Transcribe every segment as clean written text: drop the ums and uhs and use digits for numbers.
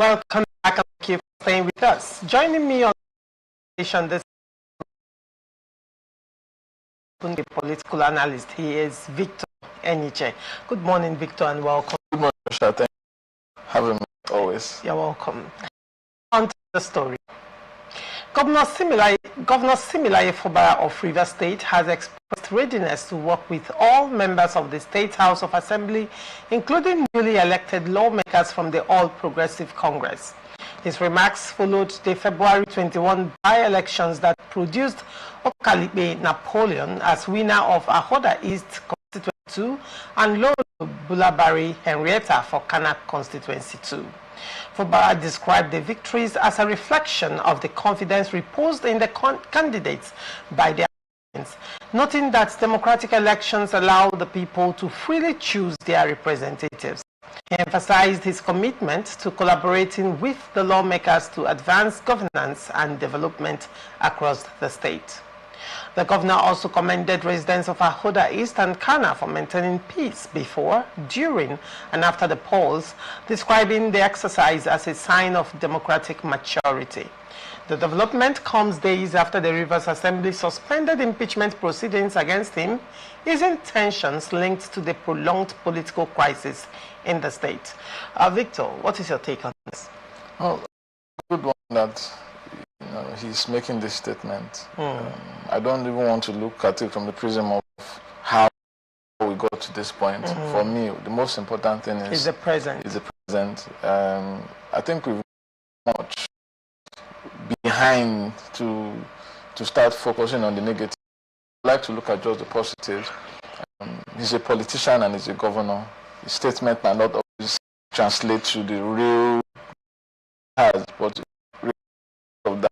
Welcome back and thank you for staying with us. Joining me on the station this the political analyst, he is Victor Eniche. Good morning, Victor, and welcome. Good morning, Thank you for having me always. You're welcome. On to the story. Governor Similaye Fubara of Rivers State has expressed readiness to work with all members of the State House of Assembly, including newly elected lawmakers from the All Progressive Congress. His remarks followed the February 21 by-elections that produced Okalipe Napoleon as winner of Ahoda East Constituency 2 and Lolo Bulabari Henrietta for Kanak Constituency 2. Fubara described the victories as a reflection of the confidence reposed in the candidates by their applicants, noting that democratic elections allow the people to freely choose their representatives. He emphasized his commitment to collaborating with the lawmakers to advance governance and development across the state. The governor also commended residents of Ahoda East and Kana for maintaining peace before, during, and after the polls, describing the exercise as a sign of democratic maturity. The development comes days after the Rivers Assembly suspended impeachment proceedings against him, easing tensions linked to the prolonged political crisis in the state. Victor, what is your take on this? Well, good one that he's making this statement. I don't even want to look at it from the prism of how we got to this point. For me, the most important thing is the present. I think we've much behind to start focusing on the negative. I like to look at just the positives. He's a politician and he's a governor. His statement might not always translate to the real has, but of that.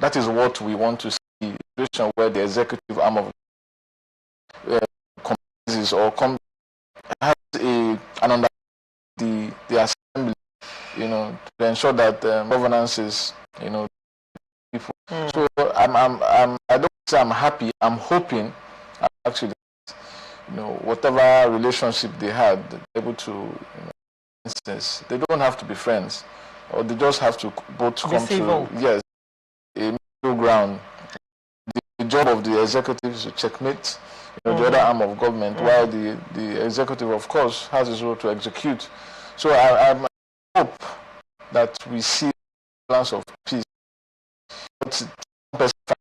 That is what we want to see, a situation where the executive arm of comprises or has an understanding the assembly, to ensure that governance is, people. So I don't say I'm happy. I'm hoping, actually, whatever relationship they had, they're able to, instance, they don't have to be friends, or they just have to both come to a middle ground. The job of the executive is to checkmate the other arm of government, while the executive, of course, has his role to execute. So I hope that we see plans of peace. But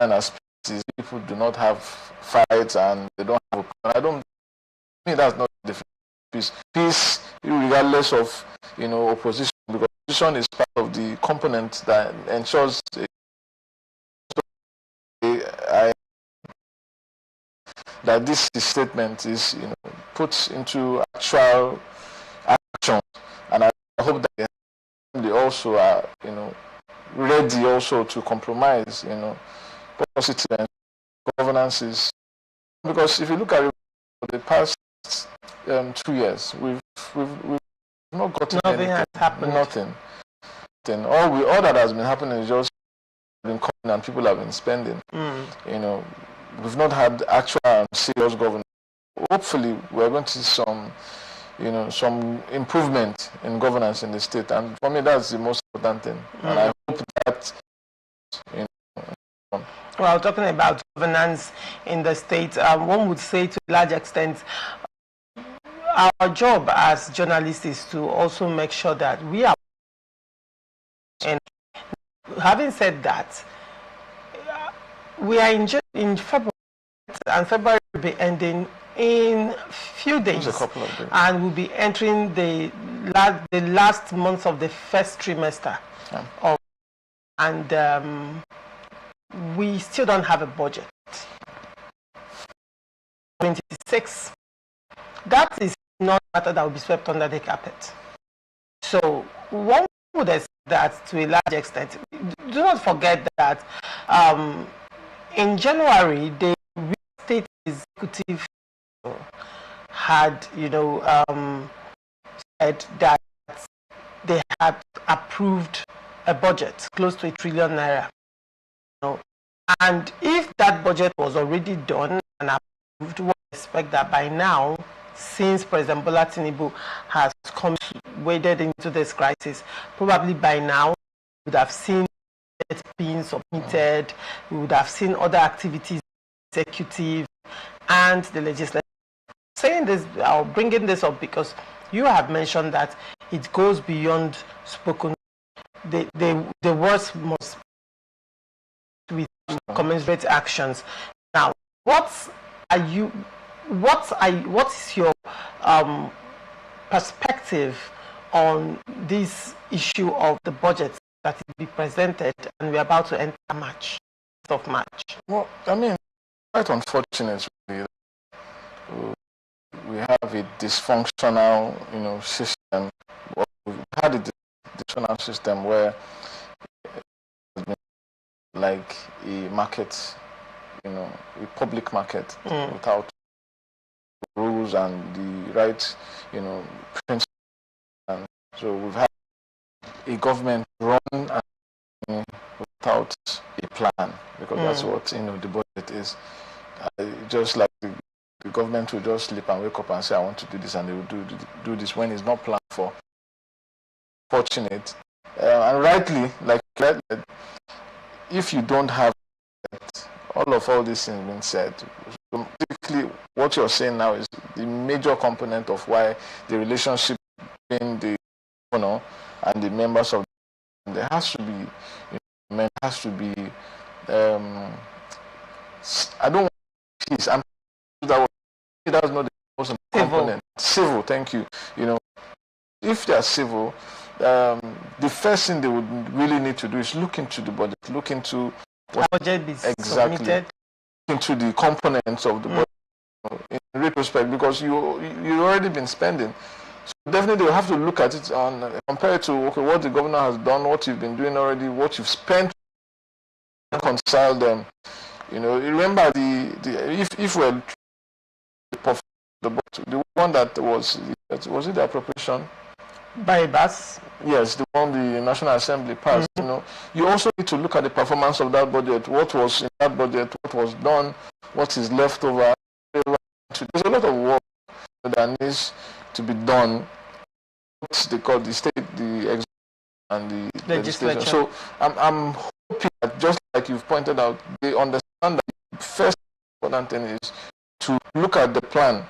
as peace is people do not have fights and they don't have a plan. That's not the peace. Peace, regardless of opposition, because opposition is part of the component that ensures that this statement is put into actual action, and I hope that they also are ready also to compromise positive governance is, because if you look at it for the past 2 years, we've not gotten nothing anything. Has happened. Nothing. All that has been happening is just been coming and people have been spending. We've not had actual and serious governance. Hopefully, we're going to see some improvement in governance in the state, and for me, that's the most important thing. And I hope that. Well, talking about governance in the state, one would say to a large extent, our job as journalists is to also make sure that we are. And having said that, we are in February, and February will be ending in a few days, and we'll be entering the last month of the first trimester. And we still don't have a budget. 26. That is not a matter that will be swept under the carpet. So one would say that to a large extent. Do not forget that in January, the real estate executive had, said that they had approved a budget close to 1 trillion naira. And if that budget was already done and approved, we expect that by now since President Bola Tinubu has waded into this crisis. Probably by now, we would have seen it being submitted, we would have seen other activities, executive and the legislature. Saying this, or bringing this up because you have mentioned that it goes beyond spoken. The words must with commensurate actions. Now, what is your perspective on this issue of the budget that will be presented, and we're about to enter March, of March? Well, I mean, quite unfortunate, really. We have a dysfunctional, system. We've had a dysfunctional system where it's been like a market, a public market without rules and the right, principles. And so we've had a government run without a plan, because that's what the budget is. Just like the government will just sleep and wake up and say, I want to do this, and they will do this when it's not planned for. Fortunate, and rightly, if you don't have it, all these things being said, so typically what you're saying now is the major component of why the relationship between the owner and the members of there has to be, I don't want peace. That's not the most important component. Civil, thank you. If they are civil, the first thing they would really need to do is look into the budget, look into what budget is submitted, into the components of the budget in retrospect, because you already been spending. So definitely you have to look at it and compare it to what the governor has done, what you've been doing already, what you've spent, reconcile them. Remember if we're the one that was it the appropriation by bus? Yes, the one the National Assembly passed. You also need to look at the performance of that budget. What was in that budget? What was done? What is left over? There's a lot of work that needs to be done. What they call the state, the executive, and the legislature. So I'm hoping that, just like you've pointed out, they understand that the first important thing is to look at the plan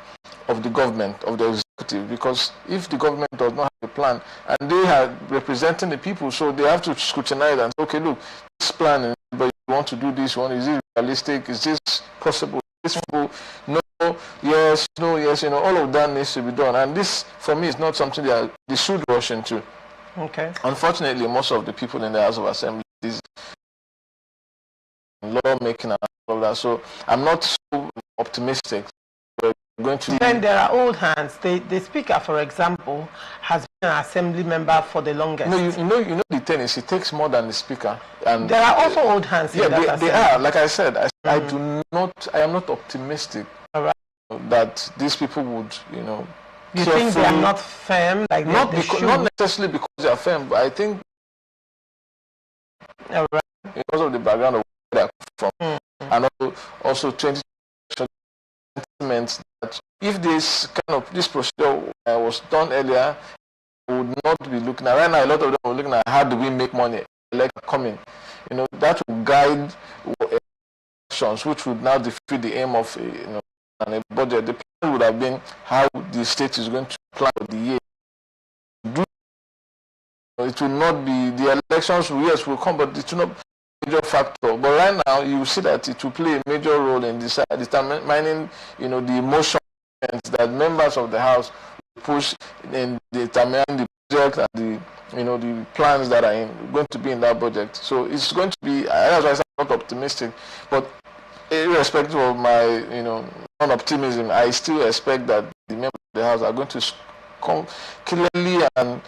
of the government, of the executive, because if the government does not have a plan, and they are representing the people, so they have to scrutinize and say, okay, look, this plan, but you want to do this one, is it realistic, is this possible, is this possible? No, yes, no, yes, all of that needs to be done, and this, for me, is not something that they should rush into. Okay. Unfortunately, most of the people in the House of Assembly is lawmaking and all of that, so I'm not so optimistic. Then there are old hands. The speaker, for example, has been an assembly member for the longest. No, you know the thing is, it takes more than the speaker. And there are also old hands. Yeah, they are. Like I said, I am not optimistic that these people would, You think they are not firm, like not necessarily because they are firm, but I think because of the background of where they are from, and also 20 that if this procedure was done earlier, we would not be looking at right now. A lot of them are looking at how do we make money, like coming, that will guide actions, which would now defeat the aim of a budget. The plan would have been how the state is going to plan for the year. It will not be the elections. Yes, will come, but it will not. Major factor, but right now you see that it will play a major role in determining, the emotions that members of the House push in determining the budget and the plans that are going to be in that budget. So it's going to be. That's why I'm not optimistic, but irrespective of my non-optimism, I still expect that the members of the House are going to come clearly and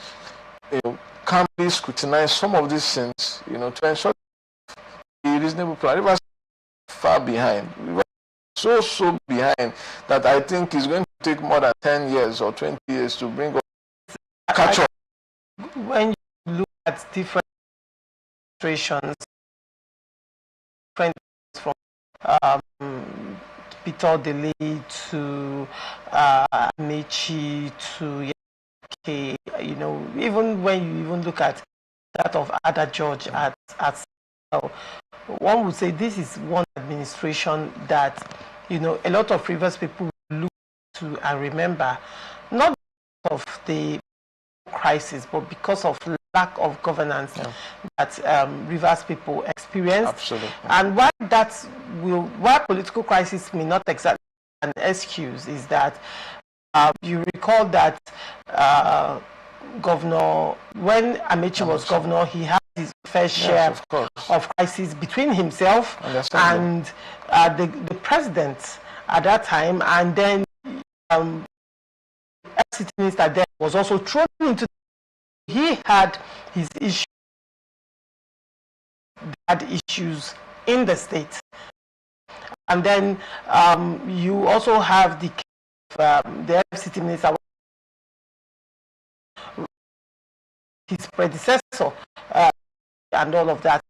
calmly scrutinize some of these things, to ensure a reasonable plan. We were far behind. We were so behind that I think it's going to take more than 10 years or 20 years to bring up catch up. When you look at different administrations, from Peter Dele to Mechi to you know, even when you even look at that of Ada George at one would say this is one administration that, you know, a lot of previous people look to and remember, not because of the crisis, but because of lack of governance that Rivers people experienced. Absolutely. And why political crisis may not exactly be an excuse is that you recall that Governor, when Amechi was governor, he had his fair share of crisis between himself and the president at that time, and then FCT minister there was also thrown into. He had his issues, in the state, and then you also have the FCT minister, his predecessor, and all of that.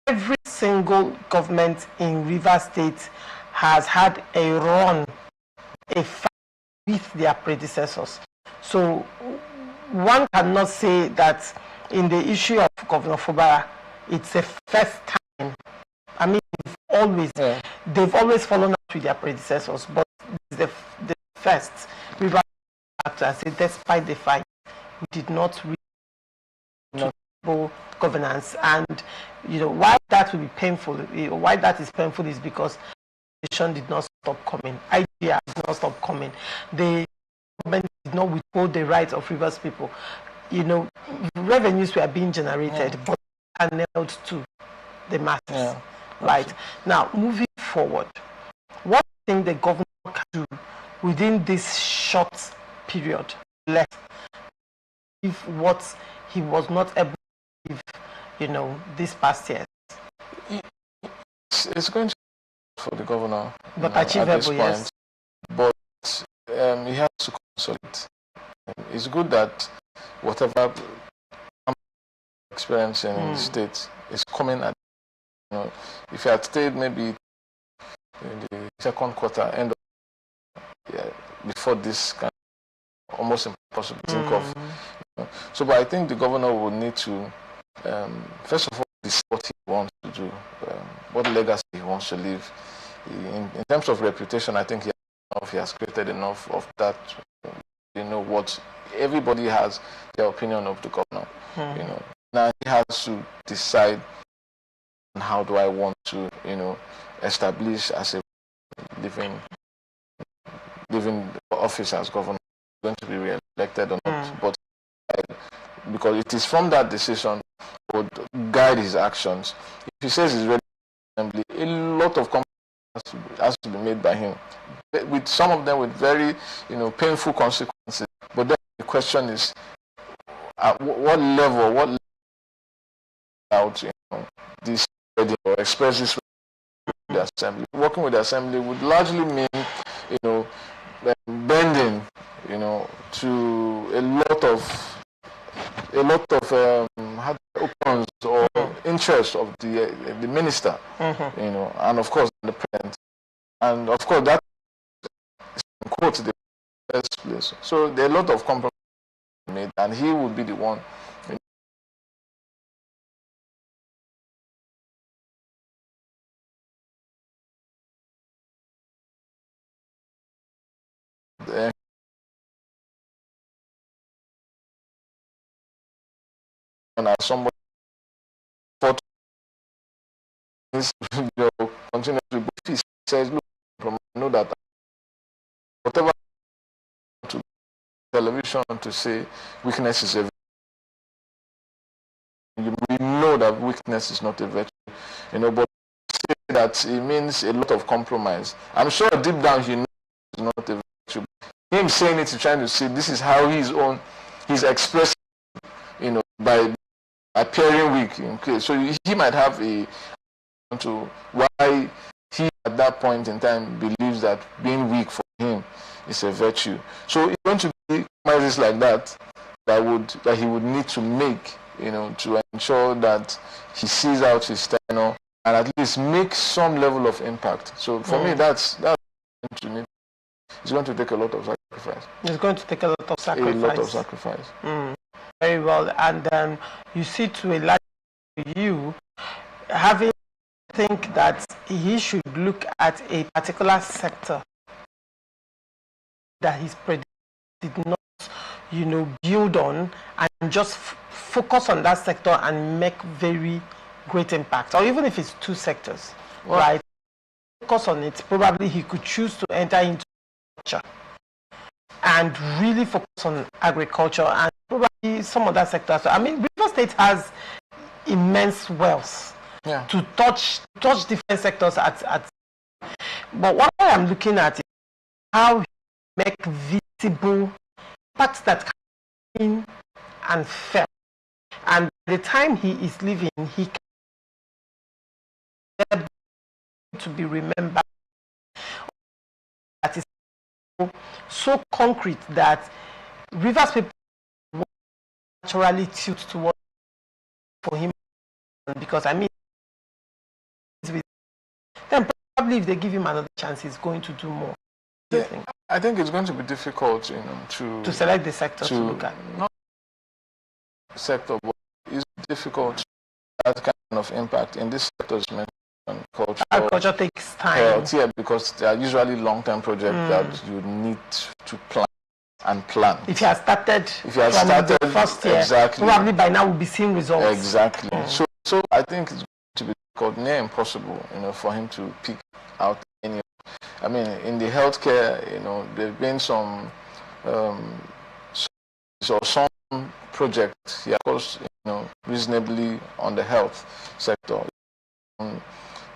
Every single government in Rivers State has had a run, a fight with their predecessors. So one cannot say that in the issue of Governor Fubara, it's a first time. I mean, they've always followed up with their predecessors, but the first Rivers, after I say, despite the fight, we did not reach governance. And you know why that will be painful. Why that is painful is because the nation did not stop coming. Idea did not stop coming. The government did not withhold the rights of Rivers people. You know, revenues were being generated, but channeled to the masses. Right now, moving forward, what do you think the governor can do within this short period left, if what he was not able to give, you know, this past year? It's going to be for the governor, but achievable, yes. But he has to consolidate. It's good that whatever experience in the state is coming at, you know, if you had stayed maybe in the second quarter, end of before this kind of almost impossible to think of. You know. So, but I think the governor will need to first of all decide what he wants to do, what legacy he wants to leave. In terms of reputation, I think he has created enough of that. You know, what everybody has their opinion of the governor. You know, now he has to decide how do I want to, you know, establish as a living office as governor, going to be re-elected or not. But because it is from that decision would guide his actions. If he says he's ready for assembly, a lot of compromises has to be made by him, with some of them with very, you know, painful consequences. But then the question is, at what level out, you know, this or express this with the assembly. Working with the assembly would largely mean, you know, bending, you know, to a lot of opinions or interests of the minister, you know, and of course the president, and of course that is in quotes the first place. So there are a lot of compromises made, and he would be the one. And as somebody thought, continuously, but he says, look, I know that whatever to television to say weakness is a virtue, we know that weakness is not a virtue, you know, but say that it means a lot of compromise. I'm sure deep down he knows it's not a virtue. Him saying it, he's trying to say this is how he's expressing, you know, by appearing weak. Okay, so he might have a to why he at that point in time believes that being weak for him is a virtue. So it's going to be compromises like that he would need to make, you know, to ensure that he sees out his tenure and at least make some level of impact. So for me, that's to need. It's going to take a lot of sacrifice. It's going to take a lot of sacrifice. A lot of sacrifice. Very well. And you see, to a large you having think that he should look at a particular sector that his predecessor did not, build on, and just focus on that sector and make very great impact, or even if it's two sectors, right? Focus on it. Probably he could choose to enter into agriculture and really focus on agriculture and probably some other sectors. I mean, River State has immense wealth to touch different sectors at. But what I am looking at is how he make visible impacts that can be seen and felt. And by the time he is leaving, he can to be remembered. That is so concrete that Rivers people naturally tilt towards for him, because I mean, then probably if they give him another chance, he's going to do more. I think it's going to be difficult, to select the sector to look at. Not sector, but it's difficult that kind of impact in this sector. Culture. Agriculture takes time. Because they are usually long-term projects that you need to plan. If you have started the first year, probably by now we'll be seeing results. Exactly. So I think it's going to be called near impossible, for him to pick out any. I mean, in the healthcare, there's been some projects, of course, reasonably on the health sector.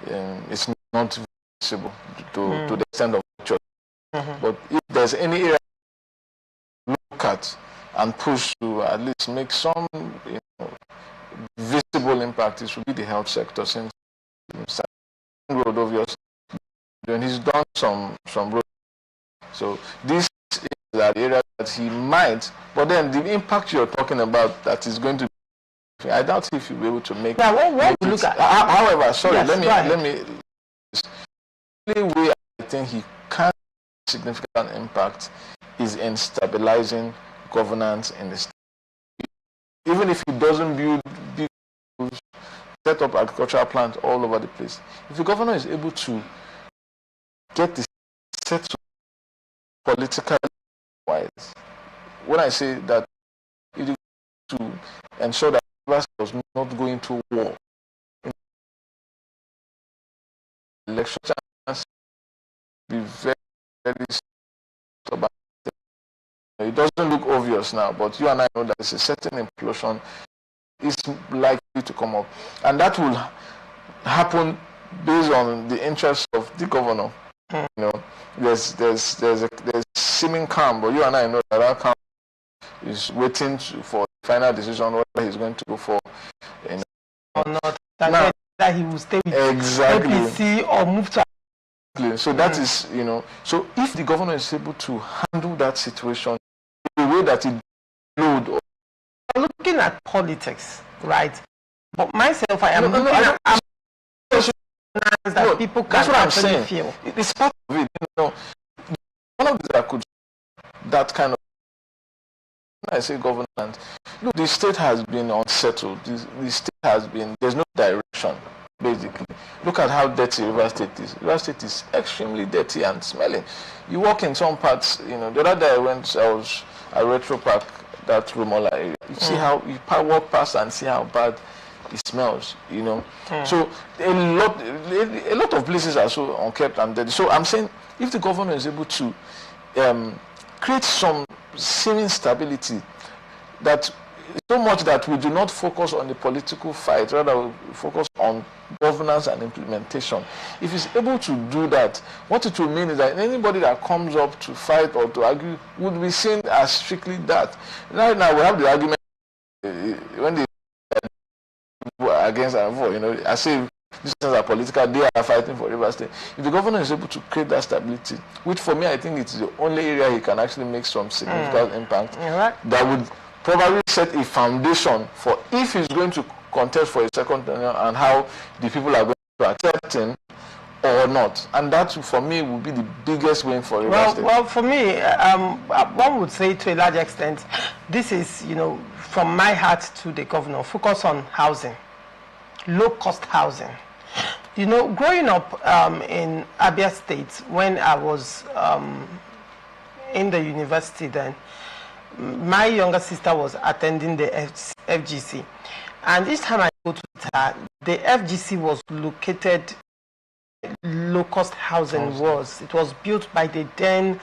It's not visible to the extent of church. But if there's any area to look at and push to at least make some visible impact, it should be the health sector, since road obviously. Then he's done some road. So this is the area that he might, but then the impact you're talking about that is going to be, I doubt if you'll be able to make. Now, what we look at. However, sorry, yes, let me. The only way I think he can have significant impact is in stabilizing governance in the state. Even if he doesn't build big, set up agricultural plants all over the place, if the governor is able to get the set politically wise, when I say that, it is to ensure that was not going to war. Election be very, very stubborn. It doesn't look obvious now, but you and I know that there's a certain implosion is likely to come up, and that will happen based on the interests of the governor. There's seeming calm, but you and I know that calm is waiting for the final decision whether he's going to go for or not. That he will stay with APC or move to. So that is, so if the governor is able to handle that situation in the way that it would. I'm looking at politics, right? But myself, I am looking at that people can actually feel. It's part of it, one of the that could that kind of. When I say governance, look, the state has been unsettled. The state has been, there's no direction, basically. Look at how dirty River State is. River State is extremely dirty and smelling. You walk in some parts, the other day I was at Retro Park, that Rumola area. You see how, you walk past and see how bad it smells, So a lot of places are so unkept and dirty. So I'm saying, if the governor is able to create some seeming stability, that so much that we do not focus on the political fight, rather we focus on governance and implementation. If he's able to do that, what it will mean is that anybody that comes up to fight or to argue would be seen as strictly that. Right now we have the argument when they against and for, I say these things are political, they are fighting for River State. If the governor is able to create that stability, which for me I think it's the only area he can actually make some significant impact, that would probably set a foundation for if he's going to contest for a second tenure and how the people are going to accept him, or not? And that, for me, would be the biggest win for Rivers State. Well, for me, one would say to a large extent, this is, from my heart to the governor, focus on housing, low-cost housing. Growing up in Abia State, when I was in the university then, my younger sister was attending the FGC. And each time I go to her, the FGC was located, low-cost housing it was built by the then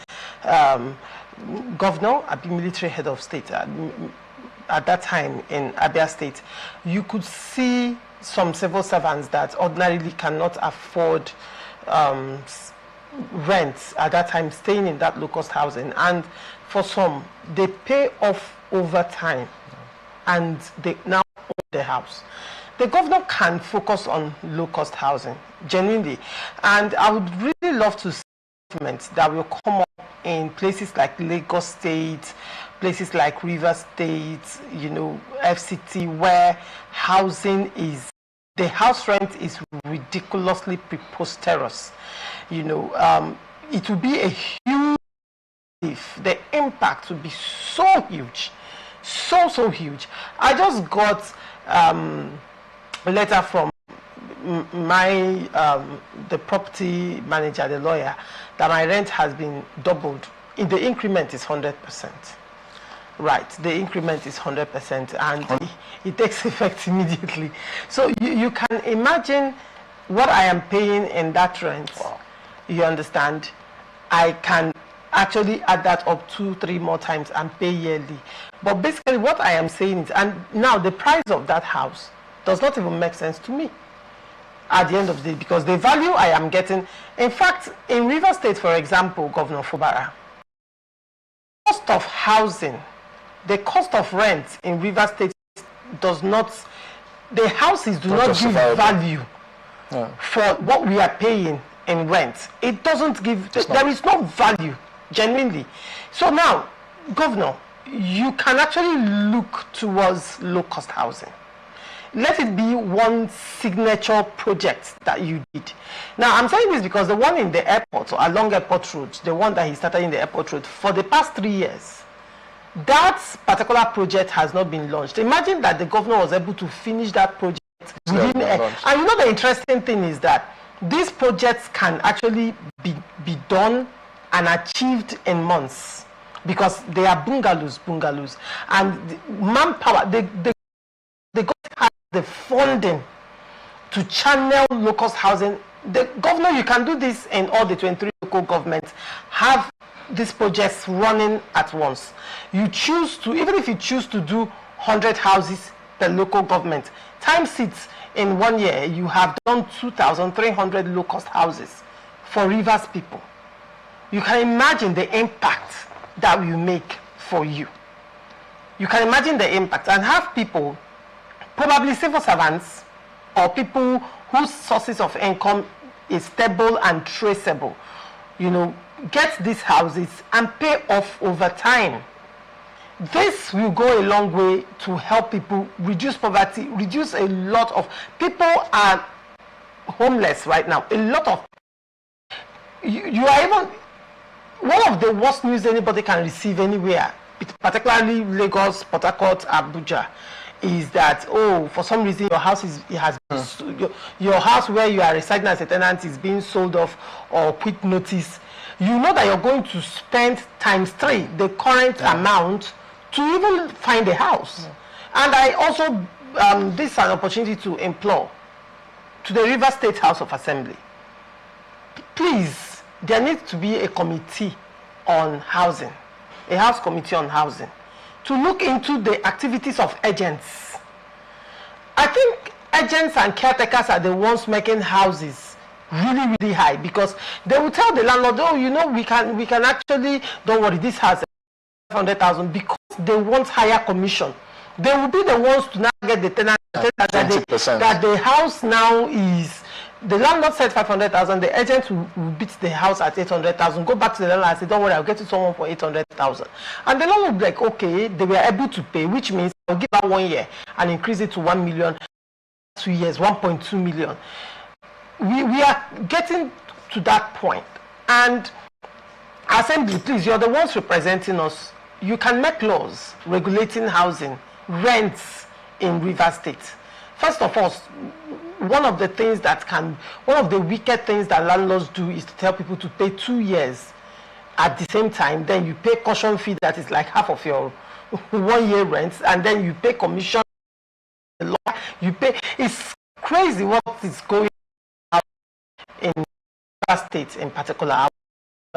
governor, military head of state at that time in Abia State. You could see some civil servants that ordinarily cannot afford rent at that time staying in that low-cost housing, and for some they pay off over time and they now own the house. The governor can focus on low-cost housing genuinely, and I would really love to see movements that will come up in places like Lagos State, places like Rivers State, FCT, where the house rent is ridiculously preposterous. It will be a huge, the impact will be so huge, so huge. I just got a letter from the property manager, the lawyer, that my rent has been doubled. The increment is 100%. Right, the increment is 100%, and it takes effect immediately. So you can imagine what I am paying in that rent. Wow. You understand? I can actually add that up 2-3 more times and pay yearly. But basically what I am saying is, and now the price of that house does not even make sense to me at the end of the day, because the value I am getting, in fact, in River State, for example, Governor Fubara, cost of housing, the cost of rent in River State does not, the houses do not give value for what we are paying in rent. It doesn't give, there is no value, genuinely. So now, Governor, you can actually look towards low-cost housing. Let it be one signature project that you did. Now, I'm saying this because the one in the airport, or along Airport Road, the one that he started in the Airport Road, for the past 3 years, that particular project has not been launched. Imagine that the governor was able to finish that project within and the interesting thing is that these projects can actually be done and achieved in months, because they are bungalows, and the manpower, the government has the funding to channel low-cost housing. The governor, you can do this in all the 23 local governments, have these projects running at once. You choose to, even if you choose to do 100 houses per local government, times it in 1 year, you have done 2,300 low-cost houses for Rivers people. You can imagine the impact that will make for you. You can imagine the impact, and have people, probably civil servants or people whose sources of income is stable and traceable, get these houses and pay off over time. This will go a long way to help people reduce poverty, reduce a lot of people are homeless right now. A lot of you are even one of the worst news anybody can receive anywhere, particularly Lagos, Port Harcourt, Abuja, is that for some reason your house your house where you are residing as a tenant is being sold off or quit notice. You know that you're going to spend ×3 the current amount to even find a house. And I also this is an opportunity to implore to the River State House of Assembly, please, there needs to be a committee on housing, a house committee on housing, to look into the activities of agents. I think agents and caretakers are the ones making houses really high, because they will tell the landlord, we can actually, don't worry, this has 500,000, because they want higher commission. They will be the ones to now get the tenant that the house now is, the landlord said 500,000, the agent will beat the house at 800,000, go back to the landlord and say, don't worry, I'll get you someone for 800,000. And the landlord will be like, okay, they were able to pay, which means I'll give her 1 year and increase it to 1 million, 2 years, 1.2 million. we are getting to that point. And Assembly, please, you're the ones representing us. You can make laws regulating housing, rents in River State. First of all, one of the wicked things that landlords do is to tell people to pay 2 years at the same time. Then you pay caution fee that is like half of your 1 year rent, and then you pay commission. You pay. It's crazy what is going on in River State in particular.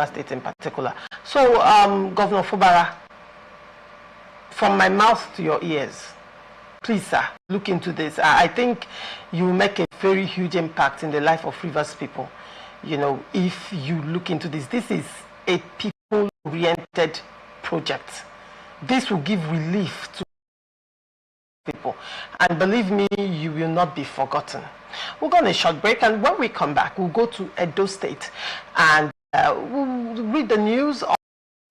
State in particular. So, Governor Fubara, from my mouth to your ears, please, sir, look into this. I think you will make a very huge impact in the life of Rivers people. You know, if you look into this, this is a people-oriented project. This will give relief to people, and believe me, you will not be forgotten. We'll go on a short break, and when we come back, we'll go to Edo State, and we'll read the news of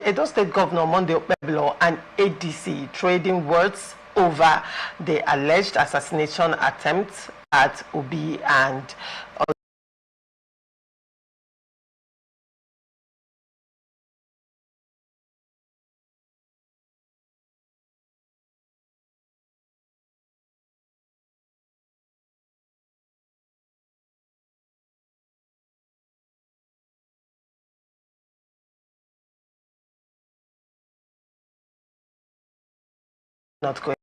Edo State Governor Monday Okpebholo and ADC trading words over the alleged assassination attempt at Obi and not going.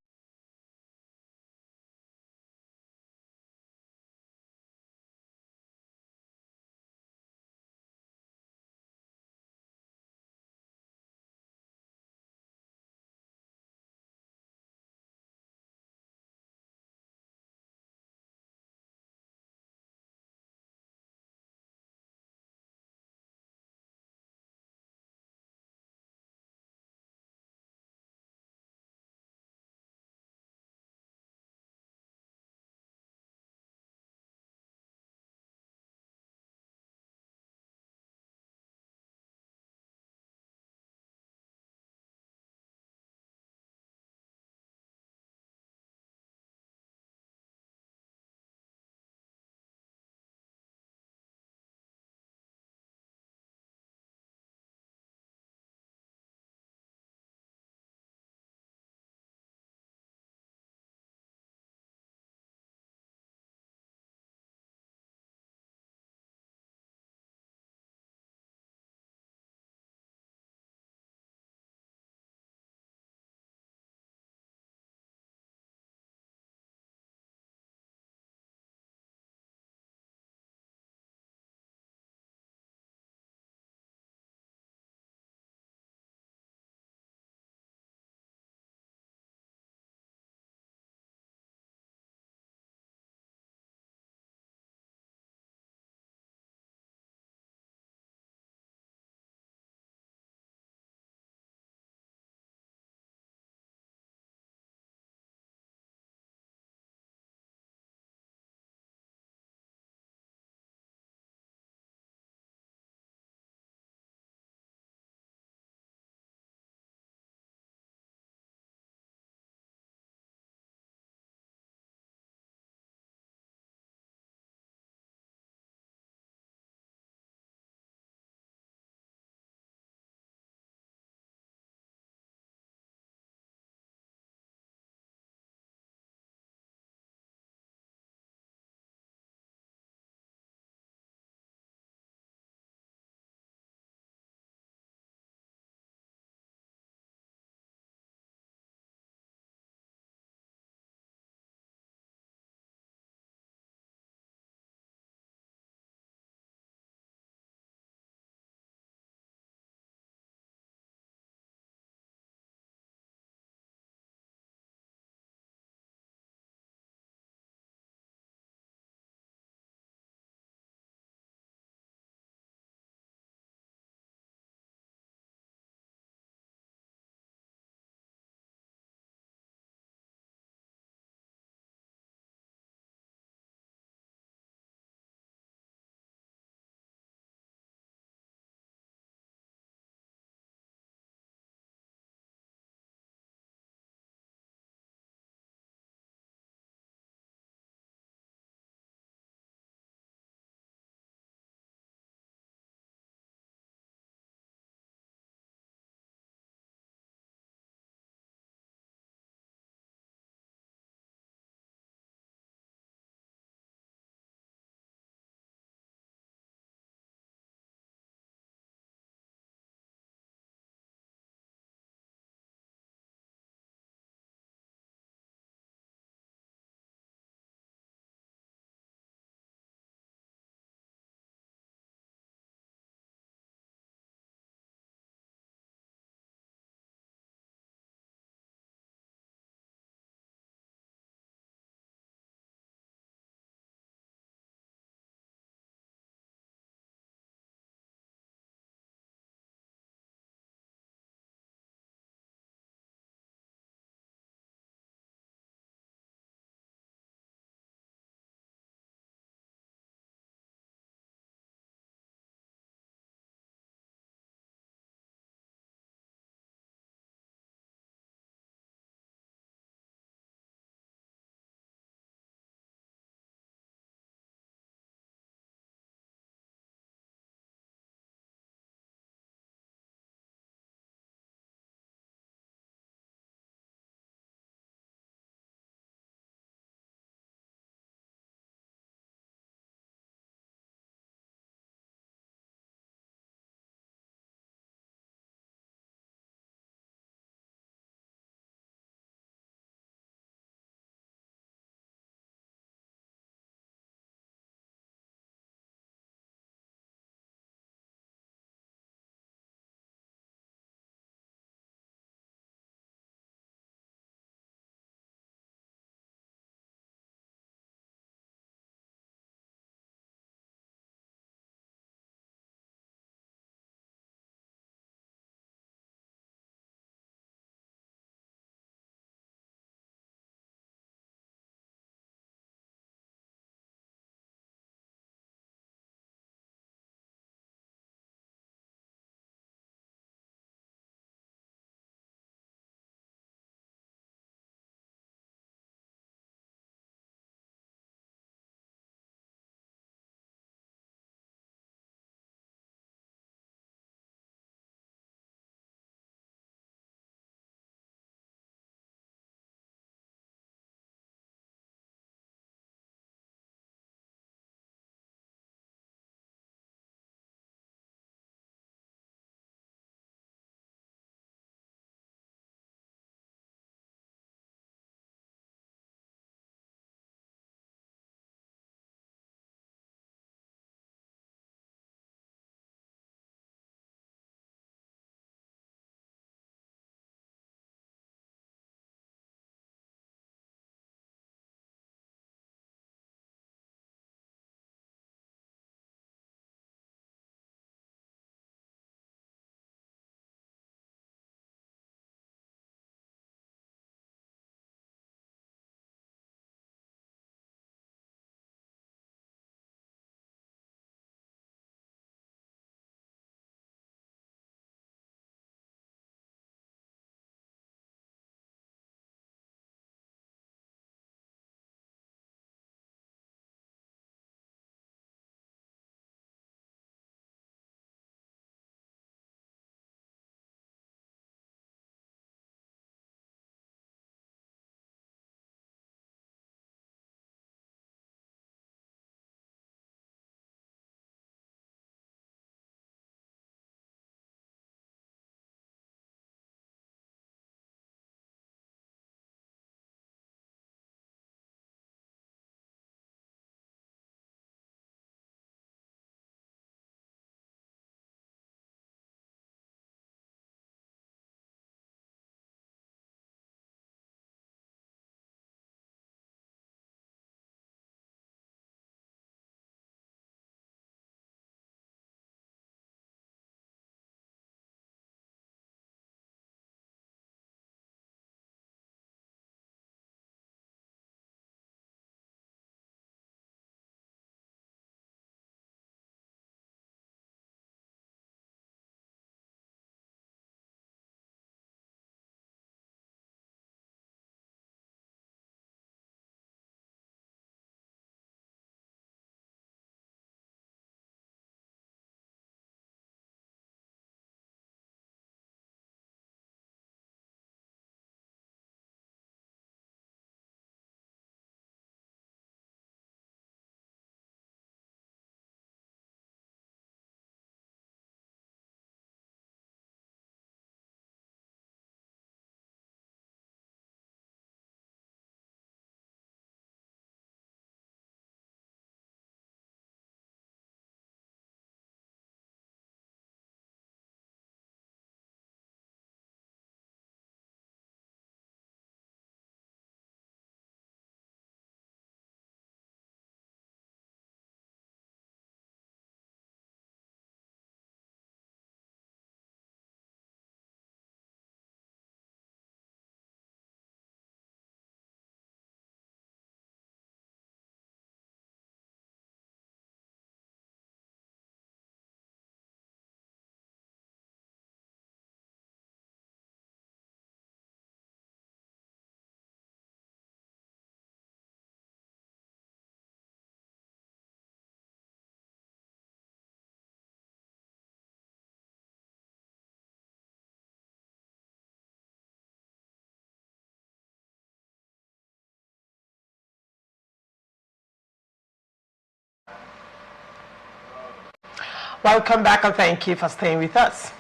Welcome back and thank you for staying with us.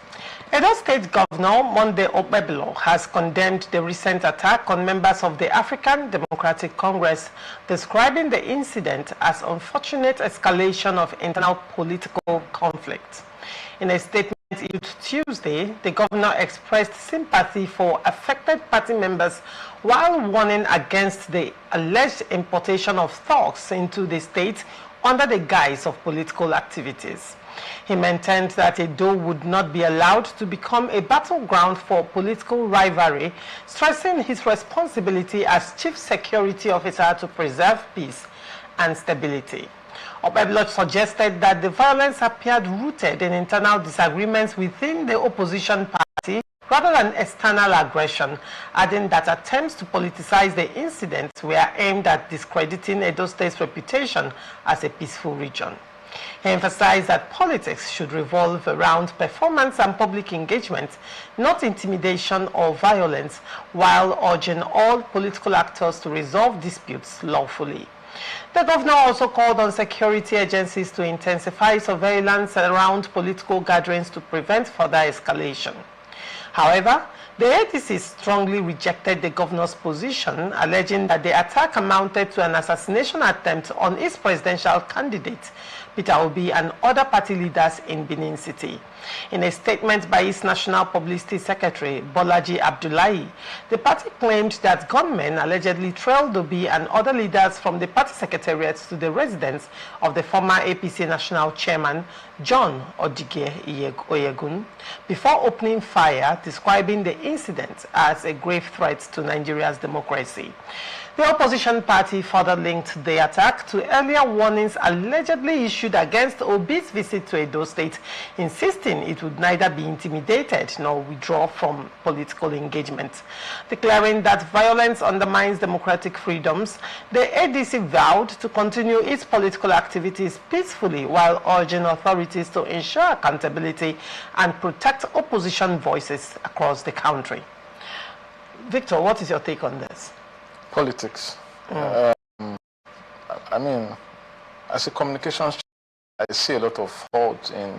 Edo State Governor Monday Okpebholo has condemned the recent attack on members of the African Democratic Congress, describing the incident as unfortunate escalation of internal political conflict. In a statement issued Tuesday, the governor expressed sympathy for affected party members while warning against the alleged importation of thugs into the state under the guise of political activities. He maintained that Edo would not be allowed to become a battleground for political rivalry, stressing his responsibility as chief security officer to preserve peace and stability. Okpebholo suggested that the violence appeared rooted in internal disagreements within the opposition party rather than external aggression, adding that attempts to politicize the incident were aimed at discrediting Edo State's reputation as a peaceful region. He emphasized that politics should revolve around performance and public engagement, not intimidation or violence, while urging all political actors to resolve disputes lawfully. The governor also called on security agencies to intensify surveillance around political gatherings to prevent further escalation. However, the ADC strongly rejected the governor's position, alleging that the attack amounted to an assassination attempt on its presidential candidate, Peter Obi, and other party leaders in Benin City. In a statement by its National Publicity Secretary, Bolaji Abdullahi, the party claimed that gunmen allegedly trailed Obi and other leaders from the party secretariat to the residence of the former APC National Chairman, John Odige Oyegun, before opening fire, describing the incident as a grave threat to Nigeria's democracy. The opposition party further linked the attack to earlier warnings allegedly issued against Obi's visit to Edo State, insisting it would neither be intimidated nor withdraw from political engagement. Declaring that violence undermines democratic freedoms, the ADC vowed to continue its political activities peacefully while urging authorities to ensure accountability and protect opposition voices across the country. Victor, what is your take on this? Politics. I mean, as a communications, I see a lot of fault in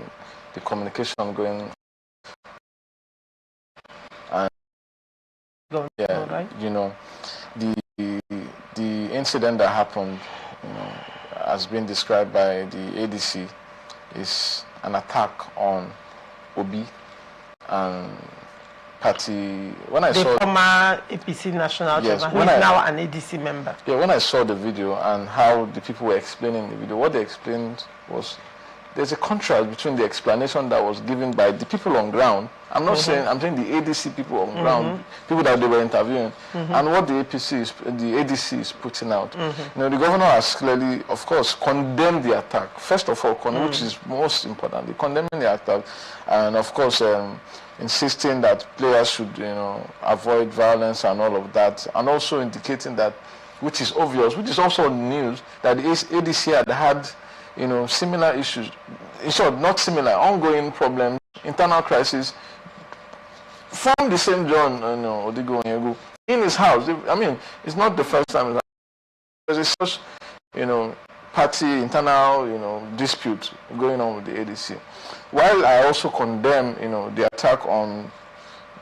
the communication going. And yeah, right? You know, the incident that happened, you know, has been described by the ADC is an attack on Obi and party. When I saw the former APC national chairman, who is now an ADC member. Yeah, when I saw the video and how the people were explaining the video, what they explained was there's a contrast between the explanation that was given by the people on ground. I'm not saying, I'm saying the ADC people on ground, people that they were interviewing, and what the ADC is putting out. You know, the governor has clearly, of course, condemned the attack. First of all, which is most importantly, condemning the attack, and of course, insisting that players should, you know, avoid violence and all of that, and also indicating that, which is obvious, which is also news, that the ADC had, you know, similar issues, in short, not similar, ongoing problems, internal crisis, from the same John, you know, Odigo Onyegu, in his house. I mean, it's not the first time. There's such, you know, party internal, you know, dispute going on with the ADC. While I also condemn, you know, the attack on,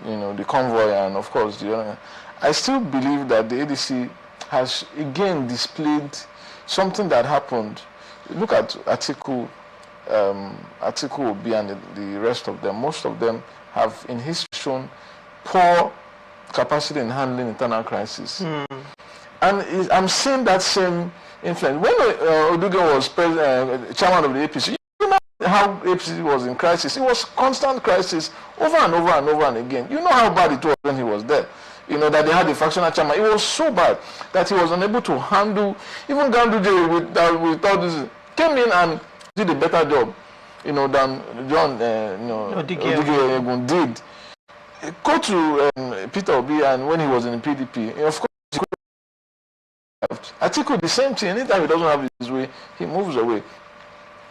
you know, the convoy and of course the other, I still believe that the ADC has again displayed something that happened. Look at Atiku Obi and the rest of them. Most of them have in history shown poor capacity in handling internal crisis. And I'm seeing that same influence. When Odugo was chairman of the APC, you know how APC was in crisis. It was constant crisis over and over and over and again. You know how bad it was when he was there. You know, that they had a factional chairman. It was so bad that he was unable to handle, even Ganduje with all this, came in and did a better job, you know, than John you know, Odige did. Go to Peter Obi, and when he was in the PDP, of course, Atiku, the same thing. Anytime he doesn't have his way, he moves away.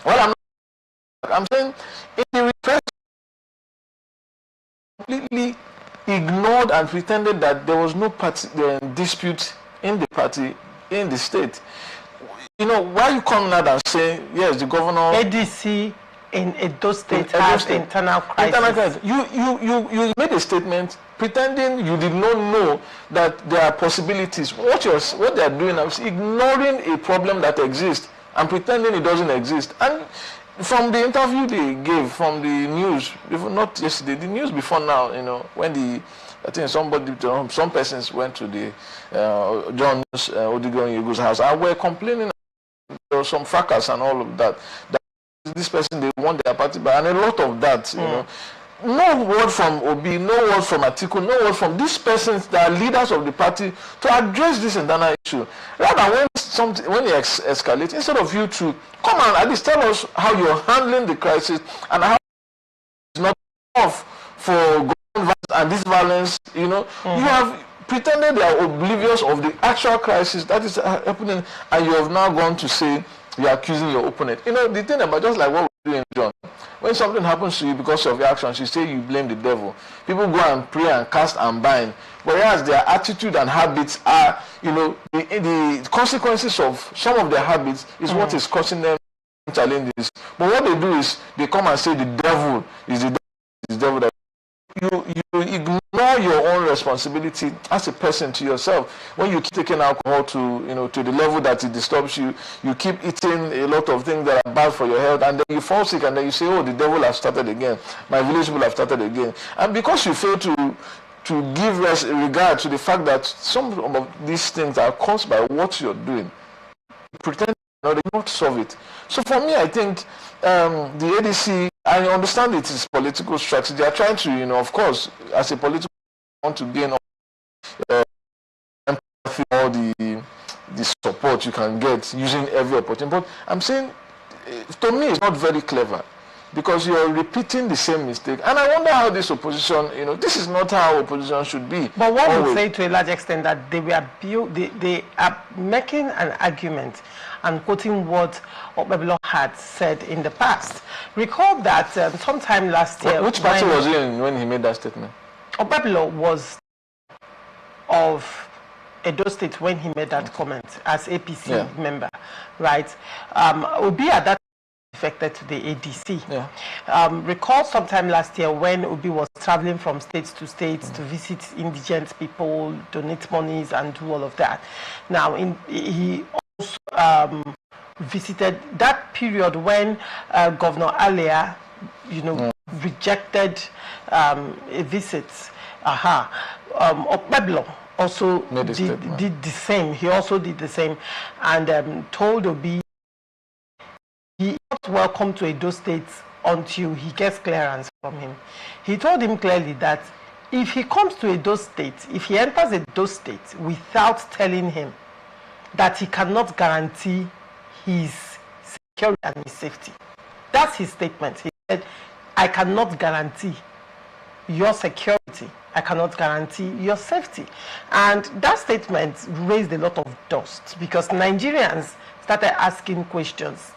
Well, I'm saying, in the repress, completely ignored and pretended that there was no party dispute in the party, in the state. You know, why you come out and say, yes, the governor... ADC in Edo State has internal crisis. Internal crisis. You made a statement pretending you did not know that there are possibilities. What they are doing now is ignoring a problem that exists and pretending it doesn't exist. And from the interview they gave, from the news, not yesterday, the news before now, when I think some persons went to the John Odigon Yegu's house and were complaining there was some fracas and all of that. This person, they want their party back, and a lot of that, No word from Obi, no word from Atiku, no word from these persons that are leaders of the party to address this internal issue. Rather, when it escalates, instead of you to come and at least tell us how you're handling the crisis and how it's not enough for gun violence and this violence, you have pretended they are oblivious of the actual crisis that is happening, and you have now gone to say you're accusing your opponent. The thing about just like what we're doing, John, when something happens to you because of your actions, you say you blame the devil. People go and pray and cast and bind, whereas their attitude and habits are, the consequences of some of their habits is what is causing them challenges. But what they do is they come and say the devil is the devil that you ignore your own responsibility as a person to yourself. When you keep taking alcohol to the level that it disturbs you, you keep eating a lot of things that are bad for your health, and then you fall sick, and then you say, oh, the devil has started again, my village people have started again. And because you fail to give regard to the fact that some of these things are caused by what you're doing, pretend they not solve it. So for me, I think the ADC, I understand it is political strategy. They are trying to, of course, as a political, want to gain empathy, all the support you can get using every opportunity. But I'm saying, to me, it's not very clever, because you're repeating the same mistake. And I wonder how this opposition, this is not how opposition should be. But one would say to a large extent that they are making an argument and quoting what Obebelo had said in the past. Recall that sometime last year... Which party was he in when he made that statement? Obebelo was of Edo State when he made that comment as APC member, right? Obi at that affected to the ADC. Recall sometime last year when Obi was traveling from state to state to visit indigent people, donate monies and do all of that. Now, he also visited that period when Governor Alia, rejected a visit. Obebelo also did the same. He also did the same, and told Obi he is not welcome to Edo State until he gets clearance from him. He told him clearly that if he comes to Edo State, if he enters Edo State without telling him that he cannot guarantee his security and his safety. That's his statement. He said, I cannot guarantee your security. I cannot guarantee your safety. And that statement raised a lot of dust because Nigerians started asking questions.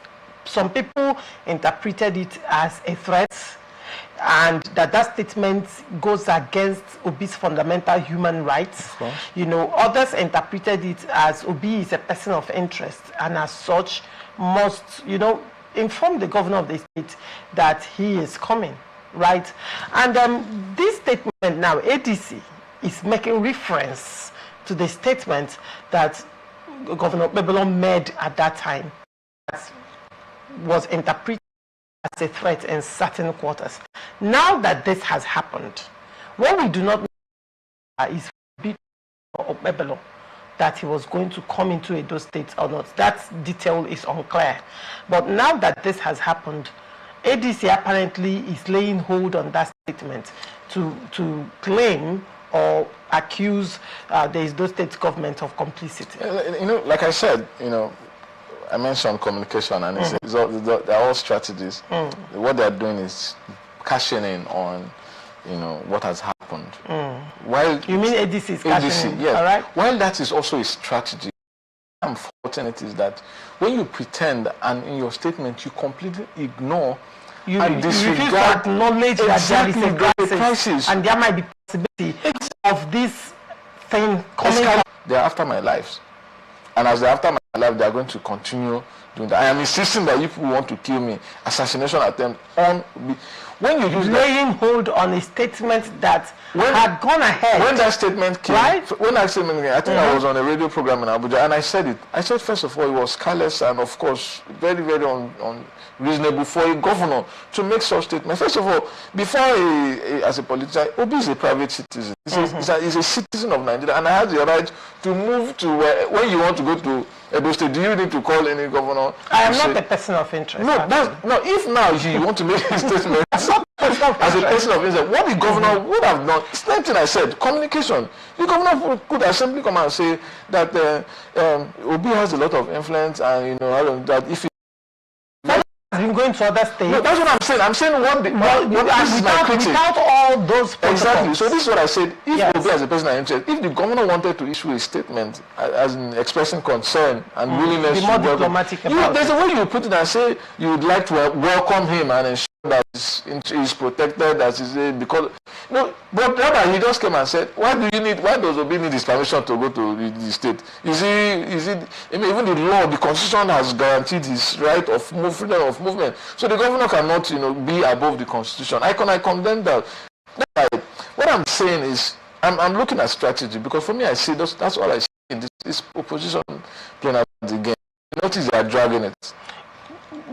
Some people interpreted it as a threat, and that statement goes against Obi's fundamental human rights. Others interpreted it as Obi is a person of interest, and as such must, inform the governor of the state that he is coming, right? And this statement now, ADC, is making reference to the statement that Governor Obebelo made at that time, that was interpreted as a threat in certain quarters. Now that this has happened, what we do not know is Obebelo that he was going to come into Edo State or not. That detail is unclear. But now that this has happened, ADC apparently is laying hold on that statement to claim or accuse the Edo State government of complicity. Like I said, I mentioned communication, and they're all strategies. What they're doing is cashing in on, what has happened. While you mean ADC is cashing in? Yes. All right. While that is also a strategy, unfortunate is that when you pretend and in your statement you completely ignore and disregard to acknowledge that there is a crisis, and there might be possibility of this thing coming. They're after my lives. And as they're after my life, they're going to continue doing that. I am insisting that if you want to kill me, assassination attempt on when you use laying hold on a statement that had gone ahead. When that statement came, when that statement came, I think I was on a radio program in Abuja, and I said it. I said, first of all, it was careless and, of course, very, very unreasonable for a governor to make such statements. First of all, before as a politician, Obi is a private citizen. He's a citizen of Nigeria, and I have the right to move to when you want to go to Edo State. Do you need to call any governor? I am not a person of interest. No, if now you want to make a statement as a person of interest, what the governor would have done, same thing I said, communication. The governor could have simply come and say that Obi has a lot of influence, and that if he has been going to other states. No, that's what I'm saying. I'm saying without all those protocols. Exactly. So this is what I said. If Obi as a person of interest, if the governor wanted to issue a statement as in expressing concern and willingness be more diplomatic about there's a way you put it and say you would like to welcome him and ensure that he's protected, that is because but rather he just came and said, why does Obi need his permission to go to the state? Is it I mean, even the law, the constitution has guaranteed his right of freedom of movement. So the governor cannot, be above the constitution. I condemn that. What I'm saying is I'm looking at strategy, because for me I see that's all I see in this opposition playing out the game. Notice they are dragging it.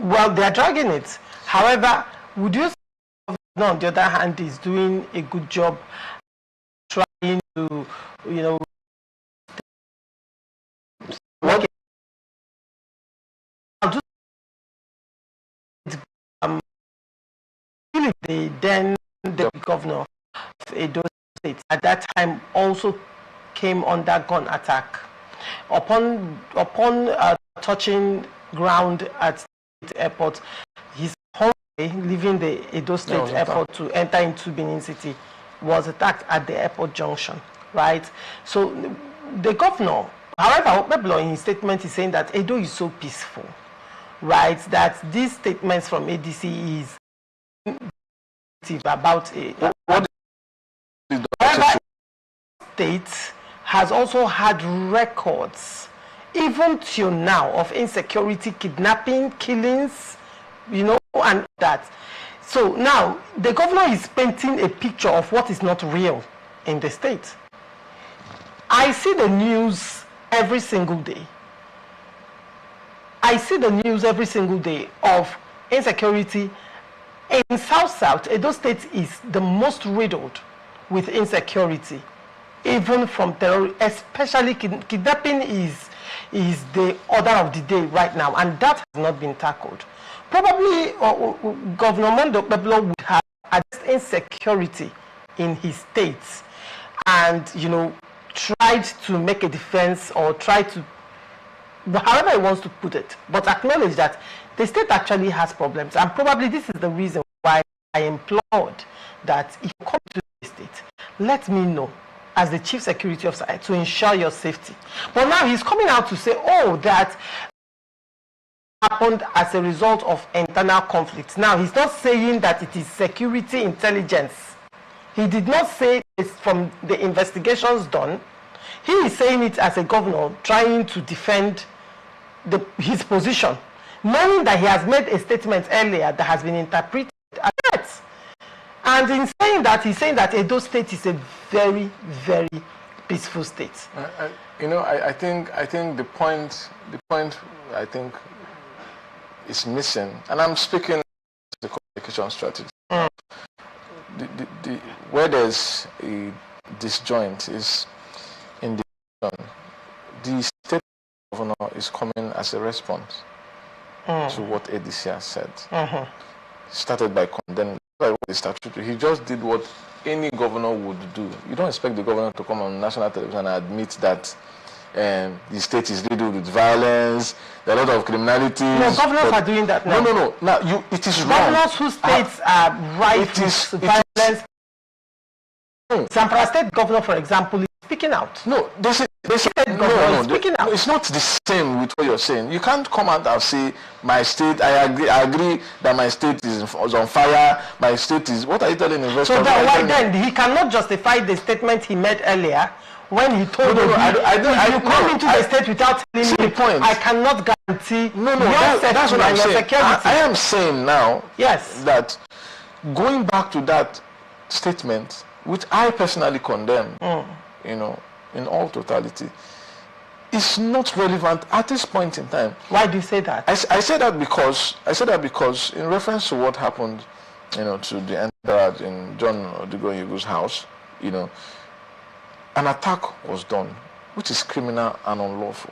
Well, they are dragging it. However, would you say on the other hand is doing a good job trying to, the governor of Edo State at that time also came under gun attack. Upon touching ground at the airport, his leaving the Edo State airport to enter into Benin City was attacked at the airport junction, right? So the governor, however, Peblo in his statement is saying that Edo is so peaceful, right? That these statements from ADC is about however, state has also had records, even till now, of insecurity, kidnapping, killings, and that. So now the governor is painting a picture of what is not real in the state. I see the news every single day. I see the news every single day of insecurity. In South, Edo State is the most riddled with insecurity, even from terror, especially kidnapping is the order of the day right now, and that has not been tackled. Probably Governor Mondo Peblo would have addressed insecurity in his states and, tried to make a defense or try to, however he wants to put it, but acknowledge that the state actually has problems. And probably this is the reason why I implored that if you come to the state, let me know as the chief security officer to ensure your safety. But now he's coming out to say, that happened as a result of internal conflict. Now he's not saying that it is security intelligence. He did not say it's from the investigations done. He is saying it as a governor trying to defend his position, knowing that he has made a statement earlier that has been interpreted as that. And in saying that, he's saying that Edo State is a very, very peaceful state. I think the point I think is missing, and I'm speaking as a communication strategy. Where there's a disjoint is in the state governor is coming as a response to what ADC has said. Started by condemning what the statute. He just did what any governor would do. You don't expect the governor to come on national television and admit that the state is riddled with violence, there are a lot of criminality. No, governors are doing that now. No. Now, it is wrong. Governors whose states are rife with violence. Zamfara State governor, for example, is speaking out. No, no, it's not the same with what you're saying. You can't come out and say, my state, I agree that my state is on fire, my state is, what are you telling investors? So why then he cannot justify the statement he made earlier when he told you come into the state without telling me, I cannot guarantee that's what I'm saying. I am saying now that going back to that statement, which I personally condemn, you know, in all totality, is not relevant at this point in time. Why do you say that? I say that because in reference to what happened, you know, to the entourage in John Odigoyegu's house, you know, an attack was done, which is criminal and unlawful.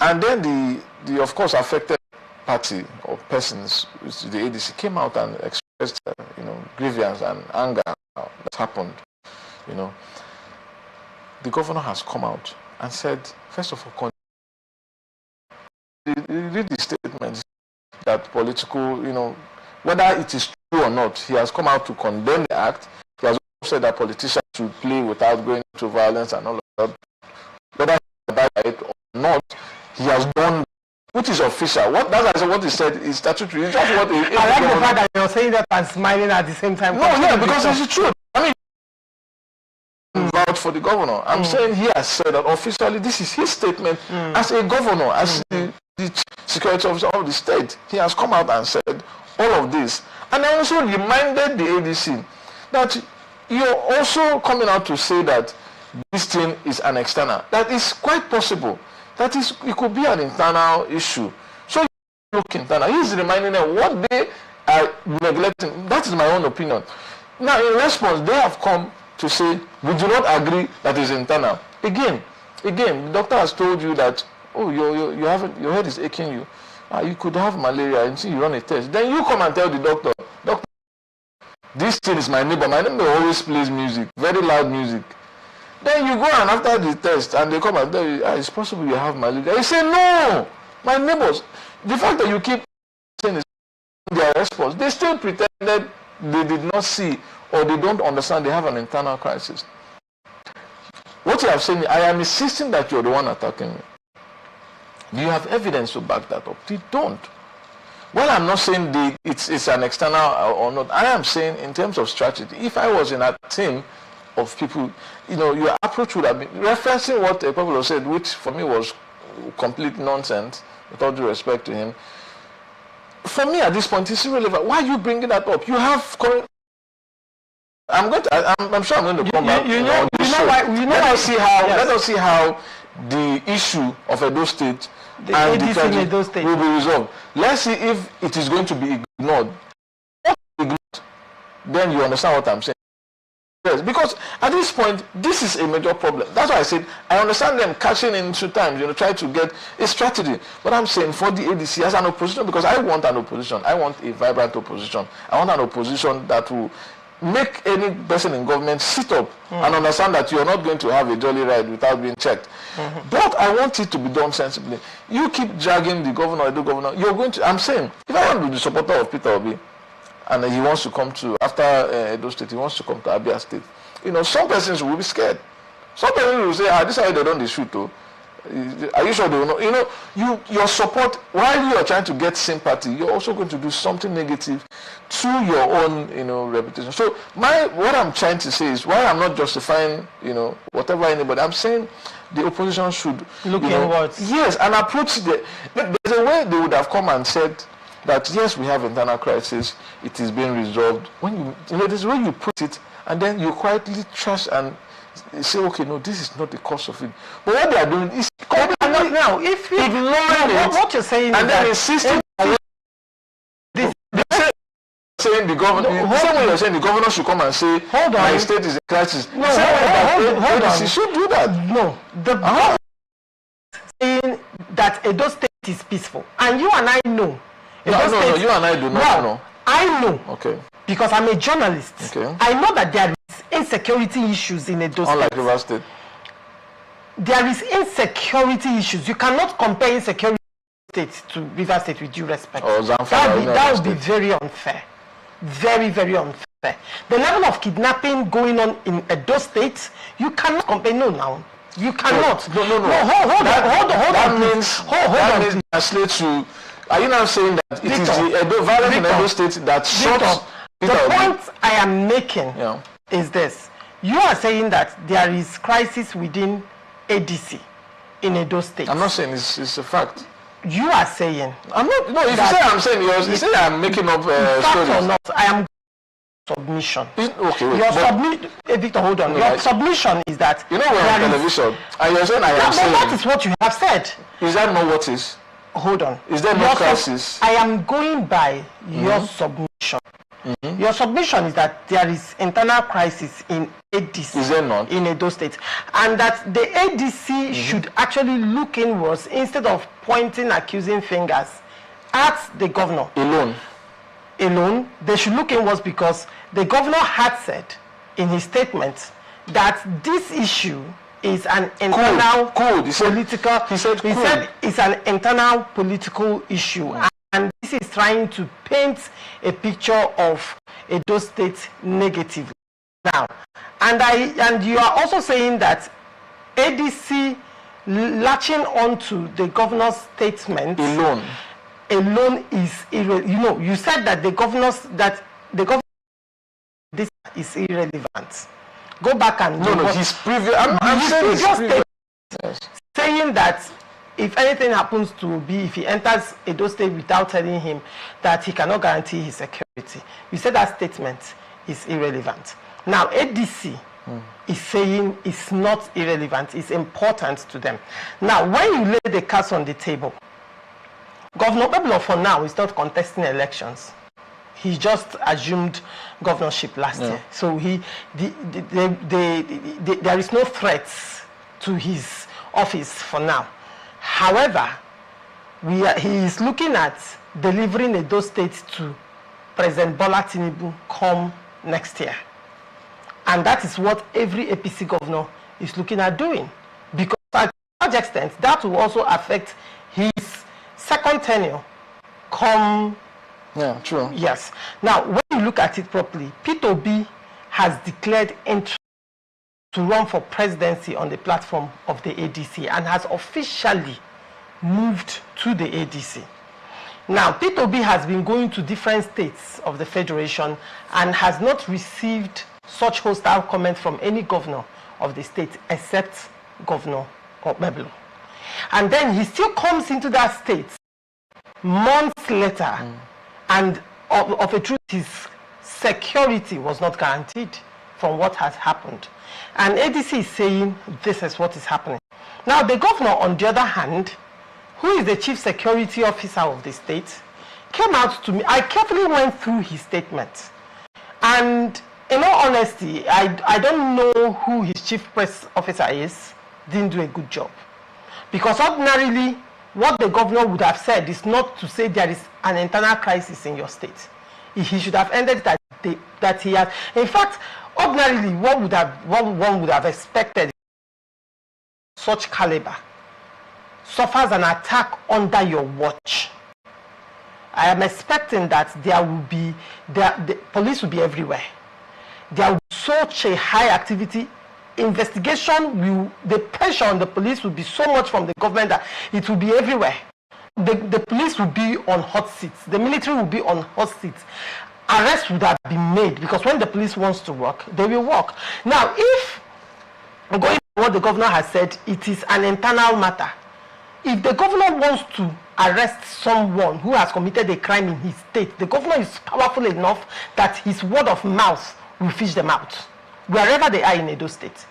And then the of course affected party or persons, which the ADC, came out and expressed, you know, grievance and anger that happened. You know, the governor has come out and said, first of all, read the statements that political, you know, whether it is true or not, he has come out to condemn the act. He has also said that politicians should play without going into violence and all of that. Whether he abide by it or not, he has done, which is official. What he said is statutory. It's just what I like the fact that you're saying that and smiling at the same time. No, yeah, because it's true. I mean, vouch for the governor. I'm saying he has said that officially this is his statement as a governor, as the security officer of the state. He has come out and said all of this. And I also reminded the ADC that you're also coming out to say that this thing is an external. That is quite possible. That is, it could be an internal issue. So you look internal. He's reminding them what they are neglecting. That is my own opinion. Now, in response, they have come to say, we do not agree that is internal. Again, the doctor has told you that, oh, your head is aching you. You could have malaria and see you run a test. Then you come and tell the doctor, this thing is my neighbor. My neighbor always plays music, very loud music. Then you go and after the test and they come and tell you, it's possible you have malaria. You say, no, my neighbors. The fact that you keep saying is their response, they still pretended they did not see or they don't understand they have an internal crisis. What you have said, I am insisting that you're the one attacking me. Do you have evidence to back that up? They don't. Well, I'm not saying it's an external or not. I am saying in terms of strategy, if I was in a team of people, you know, your approach would have been referencing what a popular said, which for me was complete nonsense, with all due respect to him. For me, at this point, it's irrelevant. Why are you bringing that up? You have. I'm sure I'm going to come back. Let us see how the issue of Edo State and the tragic will be resolved. Let's see if it is going to be ignored. Then you understand what I'm saying. Yes, because at this point, this is a major problem. That's why I said, I understand them catching into times, you know, try to get a strategy. But I'm saying for the ADC as an opposition, because I want an opposition. I want a vibrant opposition. I want an opposition that will make any person in government sit up and understand that you're not going to have a jolly ride without being checked. But I want it to be done sensibly. You keep dragging the governor, the governor, you're going to, I'm saying, if I want to be the supporter of Peter Obi, and he wants to come to, after Edo State, he wants to come to Abia State. You know, some persons will be scared. Some persons will say, this is how they don't they shoot, though. Are you sure they will not? You know, your support, while you are trying to get sympathy, you're also going to do something negative to your own, you know, reputation. So what I'm trying to say is, why I'm not justifying, you know, whatever anybody, I'm saying the opposition should look inwards. Yes, and approach there's a way they would have come and said that yes, we have internal crisis, it is being resolved. When you know, there's a way you put it, and then you quietly trash and say, okay, no, this is not the cause of it. But what they are doing is now, if you ignoring what you're saying, and then insisting. Saying the governor, the same way you're saying the governor should come and say, hold on, my state is in crisis. No, hold on. He should do that. No, the governor saying that Edo State is peaceful, and you and I know. No, you and I do not know. I know. Okay. Because I'm a journalist. Okay. I know that there is insecurity issues in Edo State. Unlike River State. There is insecurity issues. You cannot compare insecurity state to River State with due respect. Or Zamfara. That would be very unfair. Very, very unfair. The level of kidnapping going on in Edo State, you cannot compare. No, now. You cannot. No. Hold on. That means translate to. Are you now saying that it is the violence in Edo State that shocks the point I am making is this. You are saying that there is crisis within ADC in Edo State. I'm not saying it's a fact. you are saying. I'm not. No, if you say I'm saying, you say I'm making up stories. Or not, I am submission. Okay, wait. Your submission, Victor, hold on. Your submission is that we're on television, and you're saying I am saying. That is what you have said. Is that not what is? Hold on. Is there no crisis? I am going by your submission. Your submission is that there is internal crisis in ADC. Is there not? In Edo State, and that the ADC should actually look inwards instead of pointing accusing fingers at the governor. Alone, they should look inwards, because the governor had said in his statement that this issue is an internal political. He said it's an internal political issue, and this is trying to paint a picture of Edo State negatively. Now, and you are also saying that ADC latching onto the governor's statement alone is you said that the governor this is irrelevant. Go back and his previous. I'm saying his previous. Yes. Saying that if anything happens to Obi, if he enters Edo State without telling him that he cannot guarantee his security, you said that statement is irrelevant. Now ADC is saying it's not irrelevant, it's important to them. Now when you lay the cards on the table, Governor Pablo for now is not contesting elections. He just assumed governorship last year. So there is no threat to his office for now. However, he is looking at delivering Edo State to President Bola Tinubu come next year. And that is what every APC governor is looking at doing. Because to a large extent, that will also affect his second tenure come. Yeah, true. Yes. Now, when you look at it properly, Peter Obi has declared interest to run for presidency on the platform of the ADC and has officially moved to the ADC. Now, Peter Obi has been going to different states of the Federation and has not received such hostile comment from any governor of the state except Governor Okpebholo. And then he still comes into that state months later, and of a truth, his security was not guaranteed from what has happened. And ADC is saying this is what is happening. Now, the governor, on the other hand, who is the chief security officer of the state, came out to me. I carefully went through his statement. And in all honesty, I don't know who his chief press officer is. Didn't do a good job. Because ordinarily, what the governor would have said is not to say there is an internal crisis in your state. He should have ended that he has. In fact, ordinarily, what one would have expected such caliber suffers an attack under your watch. I am expecting that the police will be everywhere. There will be such a high activity. The pressure on the police will be so much from the government that it will be everywhere. The police will be on hot seats. The military will be on hot seats. Arrests would have been made, because when the police wants to work, they will work. Now, if, going by what the governor has said, it is an internal matter. If the governor wants to arrest someone who has committed a crime in his state, the governor is powerful enough that his word of mouth will fish them out, wherever they are in Edo State.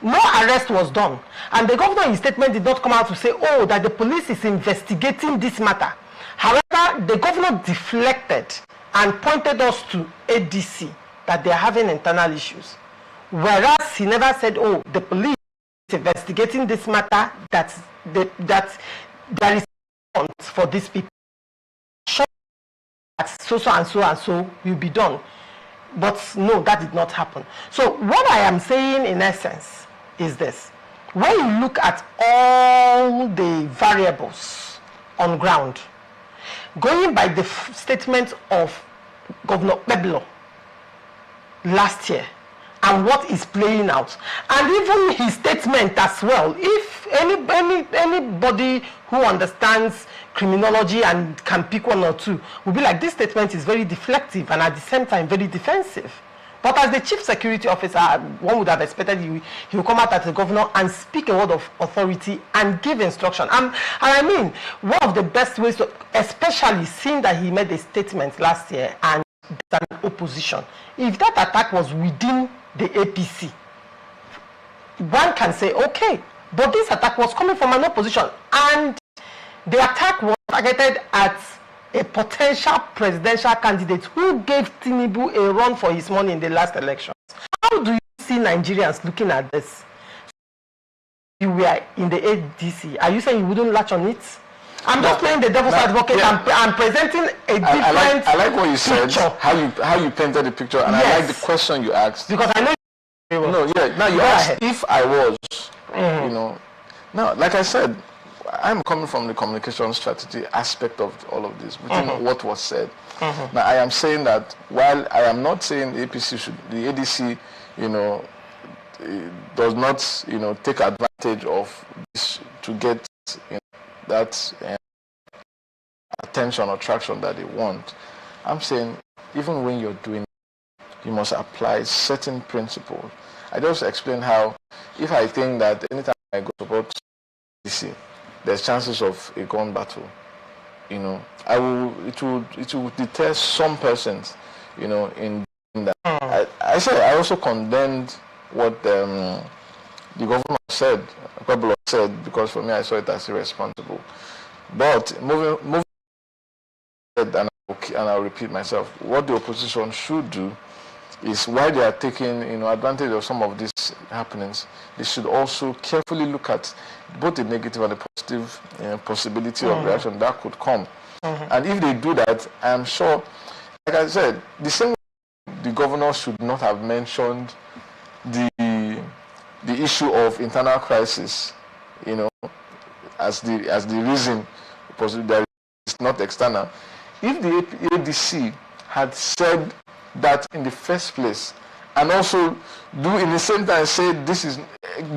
No arrest was done. And the governor in his statement did not come out to say, oh, that the police is investigating this matter. However, the governor deflected and pointed us to ADC, that they are having internal issues. Whereas he never said, oh, the police is investigating this matter, that there is for these people. So and so will be done. But no, that did not happen. So what I am saying in essence is this. When you look at all the variables on ground, going by the statement of Governor Okpebholo last year and what is playing out, and even his statement as well, if anybody who understands criminology and can pick one or two will be like, this statement is very deflective and at the same time very defensive. But as the chief security officer, one would have expected he will come out as the governor and speak a word of authority and give instruction. And I mean, one of the best ways to, especially seeing that he made a statement last year and an opposition, if that attack was within the APC, one can say, okay, but this attack was coming from an opposition, and the attack was targeted at a potential presidential candidate who gave Tinubu a run for his money in the last elections. How do you see Nigerians looking at this? You were in the ADC. Are you saying you wouldn't latch on it? I'm just playing the devil's advocate and presenting a different I like what you said, picture. how you painted the picture, and I like the question you asked. Because I know you no, yeah. Now you asked if I was, you know. Now, like I said, I'm coming from the communication strategy aspect of all of this, within what was said. Now, I am saying that while I am not saying the APC should, the ADC, you know, does not, you know, take advantage of this to get, you know, that attention or traction that they want. I'm saying even when you're doing it, you must apply certain principles. I just explained how if I think that anytime I go support DC, there's chances of a gun battle, you know, it will deter some persons, you know, in that. I said I also condemned what the governor said, a couple of said, because for me I saw it as irresponsible. But moving and I'll repeat myself, what the opposition should do is, while they are taking, you know, advantage of some of these happenings, they should also carefully look at both the negative and the positive, you know, possibility of reaction that could come. And if they do that, I'm sure, like I said, the same way the governor should not have mentioned the issue of internal crisis, you know, as the reason, that it's not external. If the ADC had said that in the first place, and also do in the same time say this is,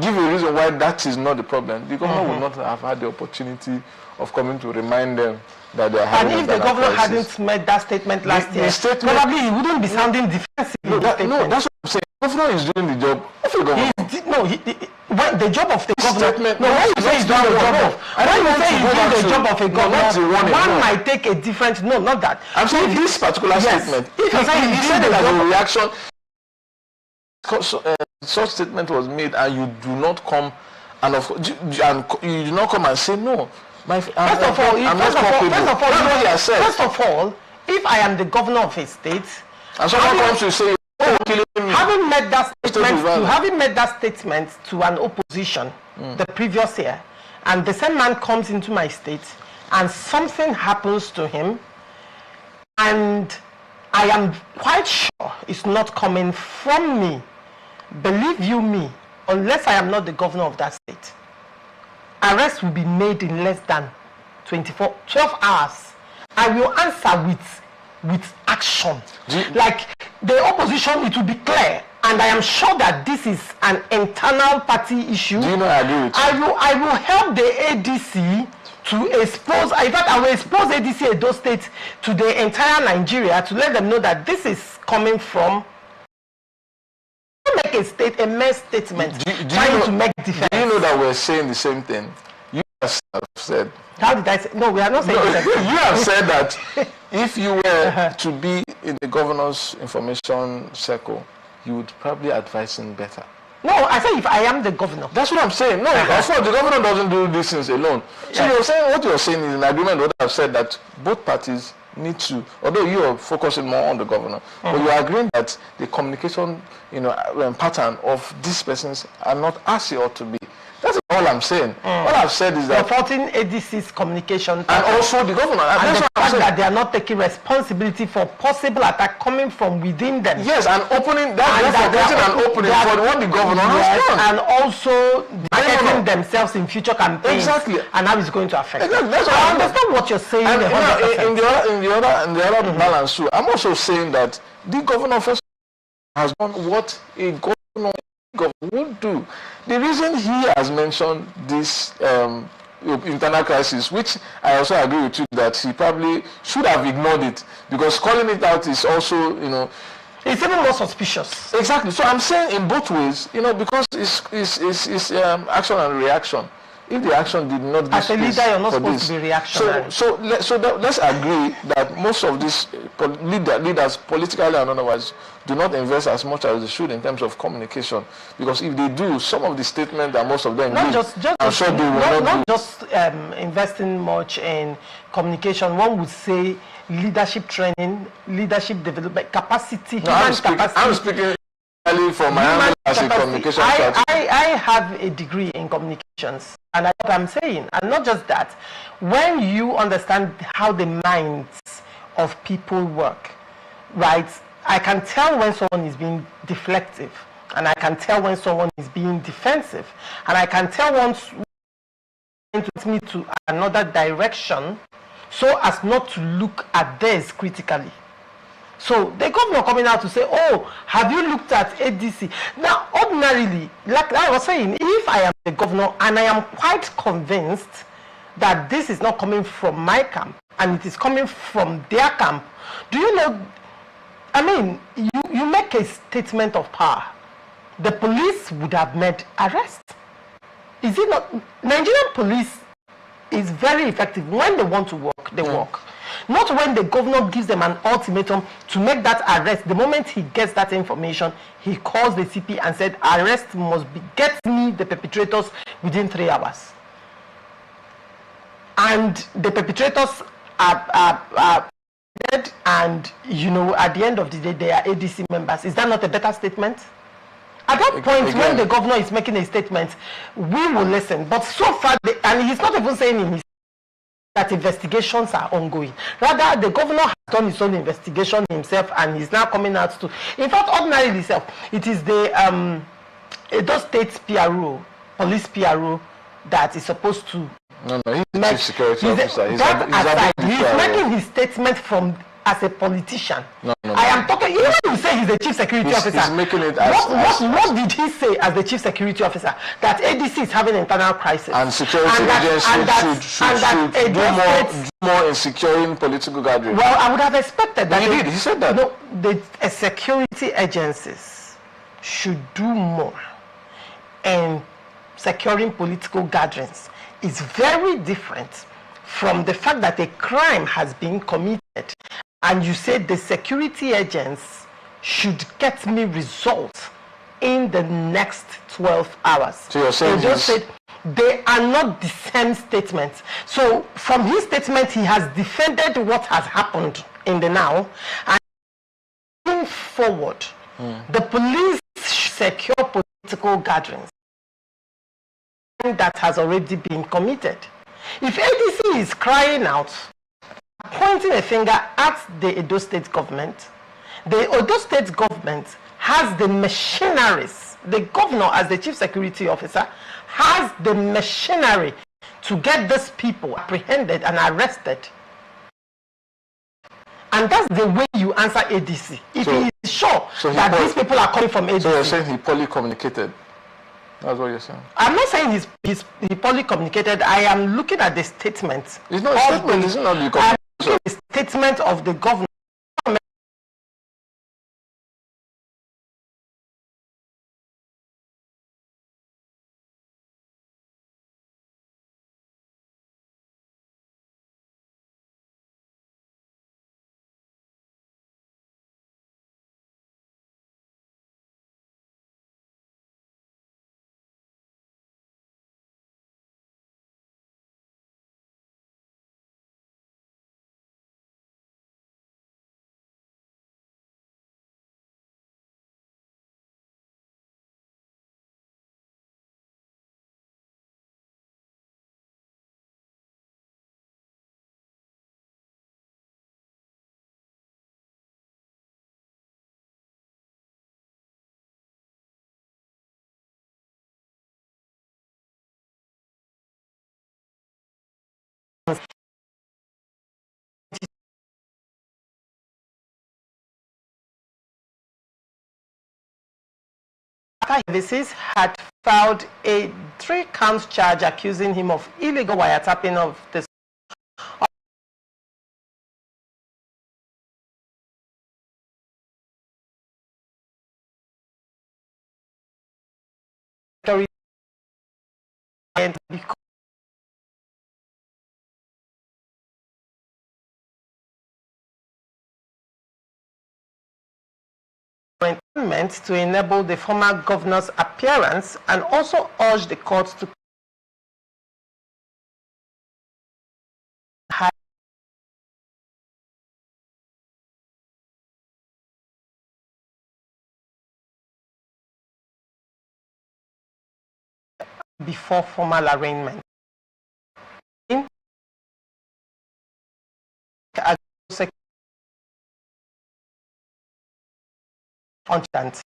give a reason why that is not the problem, the governor would not have had the opportunity of coming to remind them that they are having. And if the governor hadn't made that statement last year, probably he wouldn't be sounding defensive. No, that's what I'm saying. The governor is doing the job of the governor. The job of the governor. No, when you say he's doing the job of, when you say he's doing the job of a governor, one might take a different. No, not that. I'm saying this particular statement. If he said it as a reaction, such statement was made, and you do not come, and you do not come and say no. First of all, if I am the governor of a state, and someone comes to say, having made that statement to an opposition the previous year, and the same man comes into my state and something happens to him, and I am quite sure it's not coming from me, believe you me, unless I am not the governor of that state, arrest will be made in less than 12 hours. I will answer with action. Like the opposition, it will be clear, and I am sure that this is an internal party issue. Do you know I agree with you? I will help the ADC to expose, in fact, I will expose ADC Edo State to the entire Nigeria to let them know that this is coming from, make a mere statement trying to make defense. Do you know that we're saying the same thing? You have said. How did I say? No, we are not saying the same thing. You have said that if you were to be in the governor's information circle, you would probably advise him better. No, I say if I am the governor. That's what I'm saying. No, of course, the governor doesn't do these things alone. So you're saying, what you're saying is in agreement with what I've said, that both parties need to, although you are focusing more on the governor, but you are agreeing that the communication, you know, pattern of these persons are not as it ought to be. That's all I'm saying. What I've said is that supporting ADC's communication and also the governor, and the fact that they are not taking responsibility for possible attack coming from within them. Yes, and opening that, an opening for what the governor has done, and also marketing themselves in future campaigns. Exactly, and how it's going to affect. Exactly. That's I understand what you're saying. And in the other balance too, I'm also saying that the governor first has done what a governor would do. The reason he has mentioned this internal crisis, which I also agree with you that he probably should have ignored it, because calling it out is also, you know, It's even more suspicious. Exactly. So I'm saying in both ways, you know, because it's action and reaction. If the action did not give As a leader, you're not for supposed this, to be reactionary. let's agree that most of these leaders, politically and otherwise, do not invest as much as they should in terms of communication. Because if they do, some of the statements that most of them I'm sure they will not just investing much in communication. One would say leadership training, leadership development, capacity, human capacity. I'm speaking from my angle as a communication strategist. I have a degree in communications, and what I'm saying, and not just that, when you understand how the minds of people work, right, I can tell when someone is being deflective, and I can tell when someone is being defensive, and I can tell once to take me to another direction so as not to look at theirs critically. So the governor coming out to say, oh, have you looked at ADC? Now, ordinarily, like I was saying, if I am the governor and I am quite convinced that this is not coming from my camp and it is coming from their camp, do you know, I mean, you make a statement of power. The police would have made arrest. Is it not? Nigerian police is very effective. When they want to work, they work. Not when the governor gives them an ultimatum to make that arrest. The moment he gets that information, he calls the CP and said, arrest must be, get me the perpetrators within 3 hours. And the perpetrators are dead, and, you know, at the end of the day, they are ADC members. Is that not a better statement? At that point, when the governor is making a statement, we will listen. But so far, and he's not even saying in his that investigations are ongoing. Rather, the governor has done his own investigation himself, and he's now coming out to. In fact, ordinarily itself, it is the Edo State PRO, police PRO, that is supposed to. No, he's the chief security officer. He's making his statement from as a politician. No. I am talking. Even when you say he's the chief security officer, he's making it as what did he say as the chief security officer? That ADC is having an internal crisis, and security agents should do more in securing political gatherings. Well, I would have expected that. He did. He said that. No, the security agencies should do more in securing political gatherings. It's very different from the fact that a crime has been committed and you say the security agents should get me results in the next 12 hours. So you're saying they just said they are not the same statements. So from his statement, he has defended what has happened in the now, and moving forward, the police secure political gatherings that has already been committed. If ADC is crying out, pointing a finger at the Edo State government, the Edo State government has the machineries. The governor, as the chief security officer, has the machinery to get these people apprehended and arrested. And that's the way you answer ADC. If he is sure that these people are coming from ADC. So you're saying he poorly communicated? That's what you're saying. I'm not saying he poorly communicated. I am looking at the statement. It's not a statement. It's not the I'm looking at the statement of the governor. Services had filed a 3-count charge accusing him of illegal wiretapping of the and because meant to enable the former governor's appearance and also urged the court to before formal arraignment. Consequently,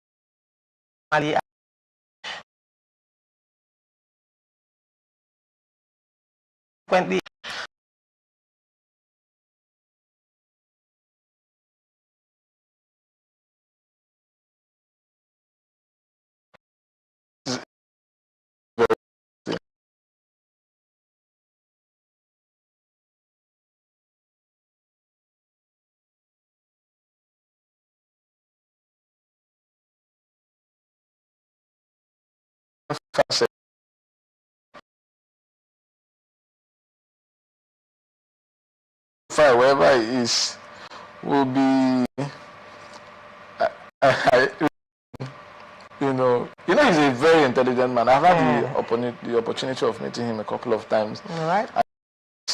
wherever he is will be he's a very intelligent man. I've had the opportunity of meeting him a couple of times. All right.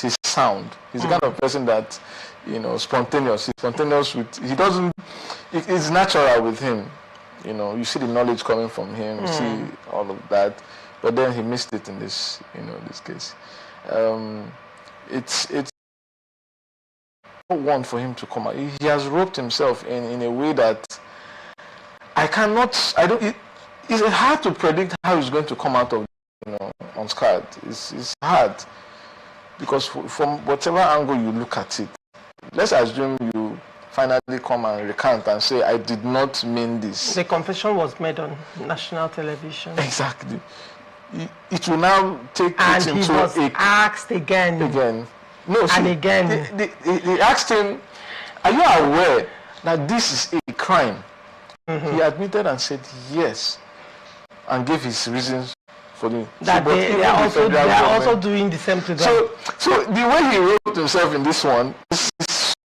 He's sound. He's the kind of person that, spontaneous. He's spontaneous it's natural with him. You see the knowledge coming from him, you see all of that. But then he missed it in this, this case. It's one for him to come out. He has roped himself in a way that it's hard to predict how he's going to come out of, unscarred. It's hard because from whatever angle you look at it, let's assume you finally come and recant and say, I did not mean this. The confession was made on national television. Exactly. It will now take and it he into was asked again. No, and again. They asked him, are you aware that this is a crime? He admitted and said yes, and gave his reasons for doing that. They are also doing the same to them. So the way he wrote himself in this one is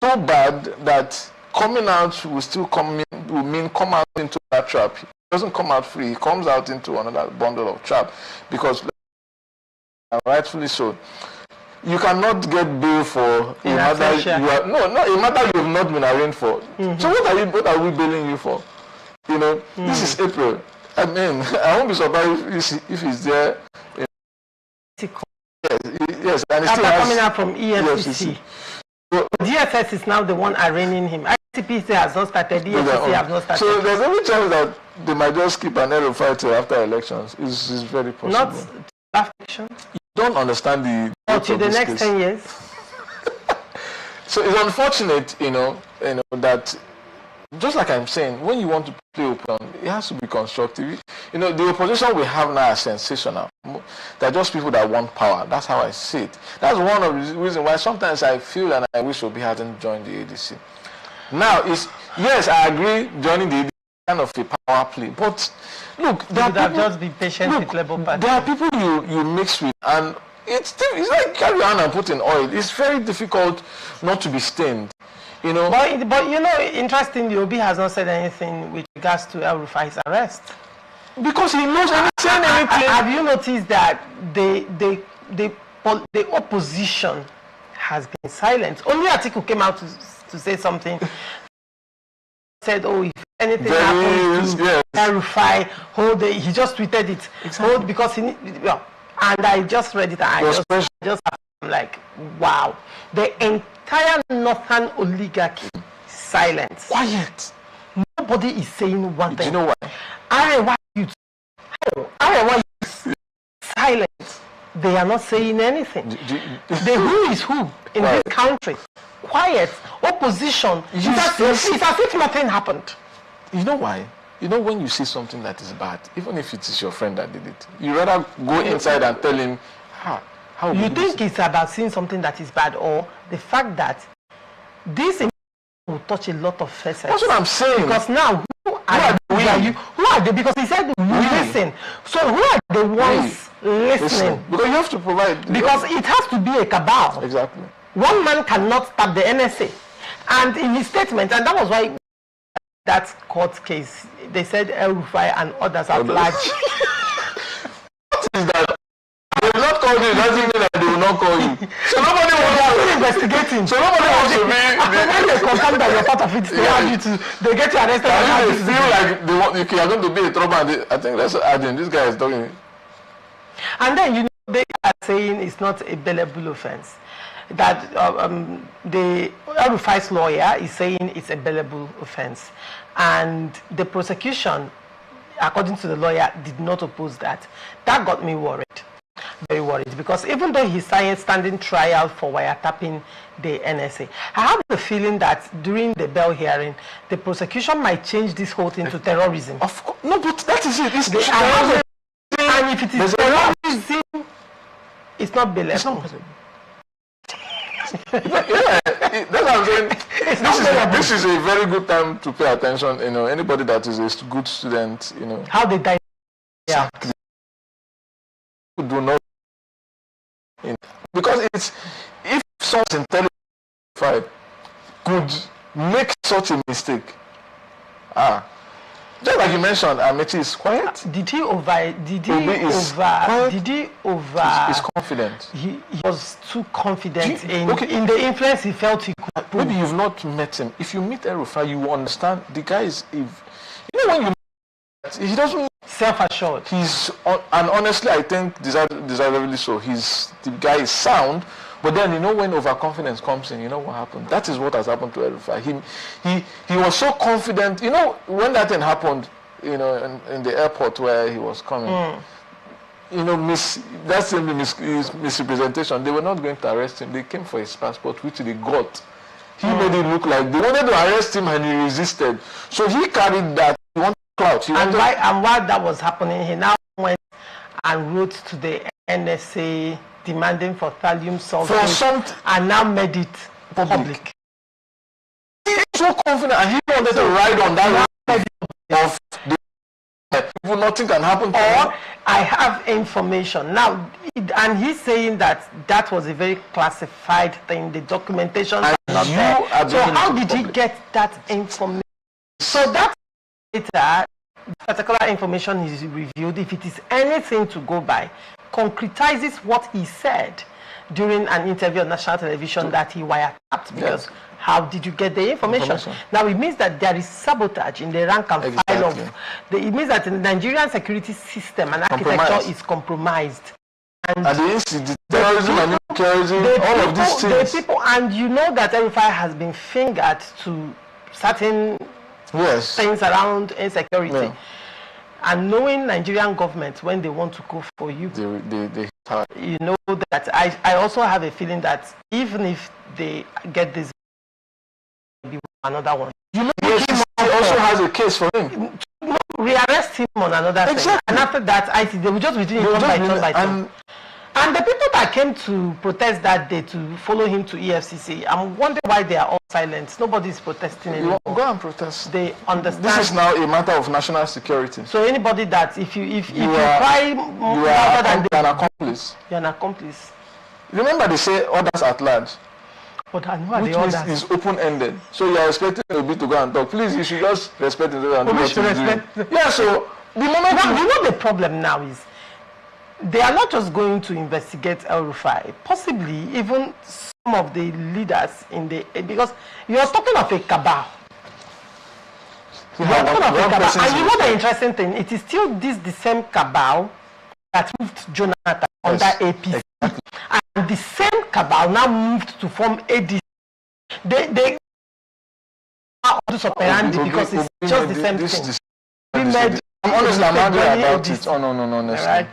so bad that coming out will mean come out into that trap. He doesn't come out free. He comes out into another bundle of trap because, rightfully so, you cannot get bail for a matter a matter you have not been arraigned for. So what are we bailing you for? This is April. I mean, I won't be surprised if he's there. Yes, and after coming out from EFCC. DFS is now the one arraigning him. ICPC has not started. EFCC have not started. So there's every chance that they might just keep an air of fight till after elections. It's very possible. Not after elections. You don't understand the. To the next 10 years. So it's unfortunate, that. Just like I'm saying, when you want to play open, it has to be constructive. The opposition we have now is sensational. They're just people that want power. That's how I see it. That's one of the reasons why sometimes I feel and I wish Obi hadn't joined the ADC. Now, yes, I agree joining the ADC kind of a power play. But look, just be patient with Labour Party. There are people you mix with, and it's like carry on and put in oil. It's very difficult not to be stained. But interestingly, Obi has not said anything with regards to El Rufai's arrest. Because he knows anything. Have you noticed that the opposition has been silent? Only Atiku came out to say something. Said, if anything happens to El Rufai, he just tweeted it. Exactly. Because and I just read it and I'm like, wow. The entire northern oligarchy silent. Quiet. Nobody is saying one thing. Do you know why? Arewa youth silent. They are not saying anything. The who is who in this country. Quiet. Opposition. It's as if nothing happened. You know why? When you see something that is bad, even if it is your friend that did it, you rather go inside and tell him, how you think it's about seeing something that is bad, or the fact that this will touch a lot of faces. That's what I'm saying. Because now, who are they? Because he said, listen. So who are the ones listening. Because you have to provide. Because it has to be a cabal. Exactly. One man cannot stop the NSA. And in his statement, and that was why that court case, they said El-Rufai and others at large. What is that? They will not call you, doesn't mean that they will not call you. So nobody wants to investigating. So nobody wants to be. When they confirm that you're part of it, they have you to, they get you arrested. And if they feel like they want, you are going to be in trouble, and I think that's adding. This guy is talking. And then, you know, they are saying it's not a bailable offense. That the El-Rufai's lawyer is saying it's a bailable offense. And the prosecution, according to the lawyer, did not oppose that. That got me worried, very worried, because even though he's standing trial for wiretapping the NSA, I have the feeling that during the bail hearing, the prosecution might change this whole thing to terrorism. Of course, no, but that is it. It's terrorism. And if it is terrorism, it's not bailable. It's not possible. Yeah, that's what I'm saying. This is a very good time to pay attention. You know, anybody that is a good student, you know, how they die. Yeah. Do not, because it's, if someone intelligent could make such a mistake, just like you mentioned, Amechi is quiet. Did he over? He's confident. He was too confident in the influence he felt he could put. Maybe you've not met him. If you meet El-Rufai, you understand the guy is. You know, when you meet, he doesn't. Self-assured. And honestly, I think deservedly so. The guy is sound. But then, you know, when overconfidence comes in, you know what happened? That is what has happened to El-Rufai. He was so confident. You know, when that thing happened, you know, in the airport where he was coming, you know, that's his misrepresentation. They were not going to arrest him. They came for his passport, which they got. He made it look like they wanted to arrest him and he resisted. So he carried that. He wanted clout. And while that was happening, he now went and wrote to the NSA demanding for thallium sulfate and now made it public. He is so confident and he wanted to ride on that of the people, nothing can happen to him. I have information now, and he's saying that that was a very classified thing. The documentation is not there. So how did he get that information? So that data, particular information is reviewed. If it is anything to go by, concretizes what he said during an interview on national television that he wiretapped, because how did you get the information? Now it means that there is sabotage in the rank and file of it means that the Nigerian security system and architecture is compromised. And the terrorism and terrorism, all of these things. The people, and you know that El-Rufai has been fingered to certain things around insecurity. Yeah. And knowing Nigerian government, when they want to go for you, you know that I also have a feeling that even if they get this, maybe another one. You know, he also has a case for him. Rearrest him on another thing. And after that, they will just be doing it turn by turn. And the people that came to protest that day to follow him to EFCC, I'm wondering why they are all silent. Nobody is protesting anymore. Go and protest. They understand. This is now a matter of national security. So anybody that if you cry more than an accomplice. You're an accomplice. Remember, they say others at large. But I know which means it's open-ended. So you are expecting a bit to go and talk. Please, you should just respect it and do what you're doing. Yeah. So the moment you know the problem now is, they are not just going to investigate El-Rufai, possibly even some of the leaders in the, because you are talking of a cabal. You are talking of a cabal. And you know the interesting thing, it is still the same cabal that moved Jonathan under APC. Exactly. And the same cabal now moved to form ADC. They are modus operandi because it's just the same thing. I'm honestly, I'm angry about it. Oh, no, honestly. Right.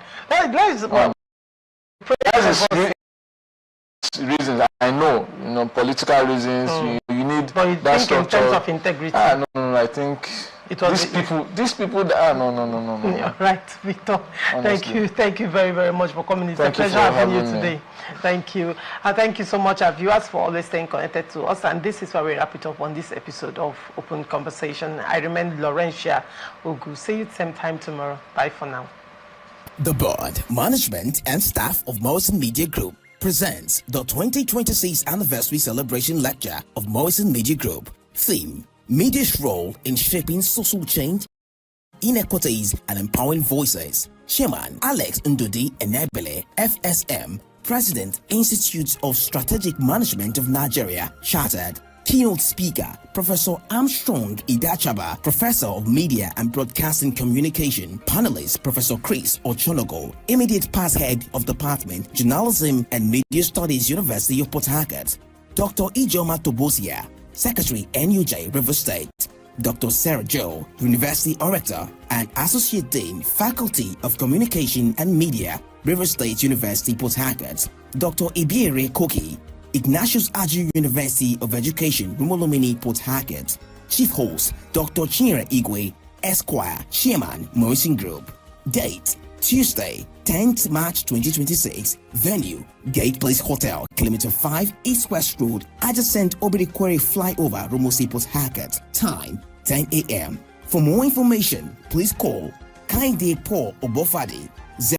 Reasons, I know, political reasons, you need but you that think structure. In terms of integrity? No, I think it was these people, no. You're right, Victor. Honestly. Thank you very, very much for coming. It's a pleasure having you today. Thank you. And thank you so much, our viewers, for always staying connected to us. And this is where we wrap it up on this episode of Open Conversation. I remain Laurentia Ogu. See you same time tomorrow. Bye for now. The board, management, and staff of Morrison Media Group presents the 2026 anniversary celebration lecture of Morrison Media Group. Theme: Media's role in shaping social change, inequities, and empowering voices. Chairman Alex Ndudi Enebele, FSM, President, Institute of Strategic Management of Nigeria, Chartered. Keynote speaker, Professor Armstrong Idachaba, Professor of Media and Broadcasting Communication. Panelist, Professor Chris Ochonogo, Immediate Past Head of Department, Journalism and Media Studies, University of Port Harcourt. Dr. Ijoma Tobosia, Secretary, NUJ, River State. Dr. Sarah Joe, University Orator and Associate Dean, Faculty of Communication and Media, River State University, Port Harcourt. Dr. Ibiere Koki, Ignatius Aju University of Education, Rumolomini, Port Harcourt. Chief Host, Dr. Chinyere Igwe, Esquire, Chairman, Morrison Group. Date: Tuesday, 10th March 2026. Venue: Gate Place Hotel, Kilometer 5, East West Road, adjacent Obirikwere Flyover, Rumosi, Port Harcourt. Time: 10 a.m. For more information, please call Kainde Paul Obofadi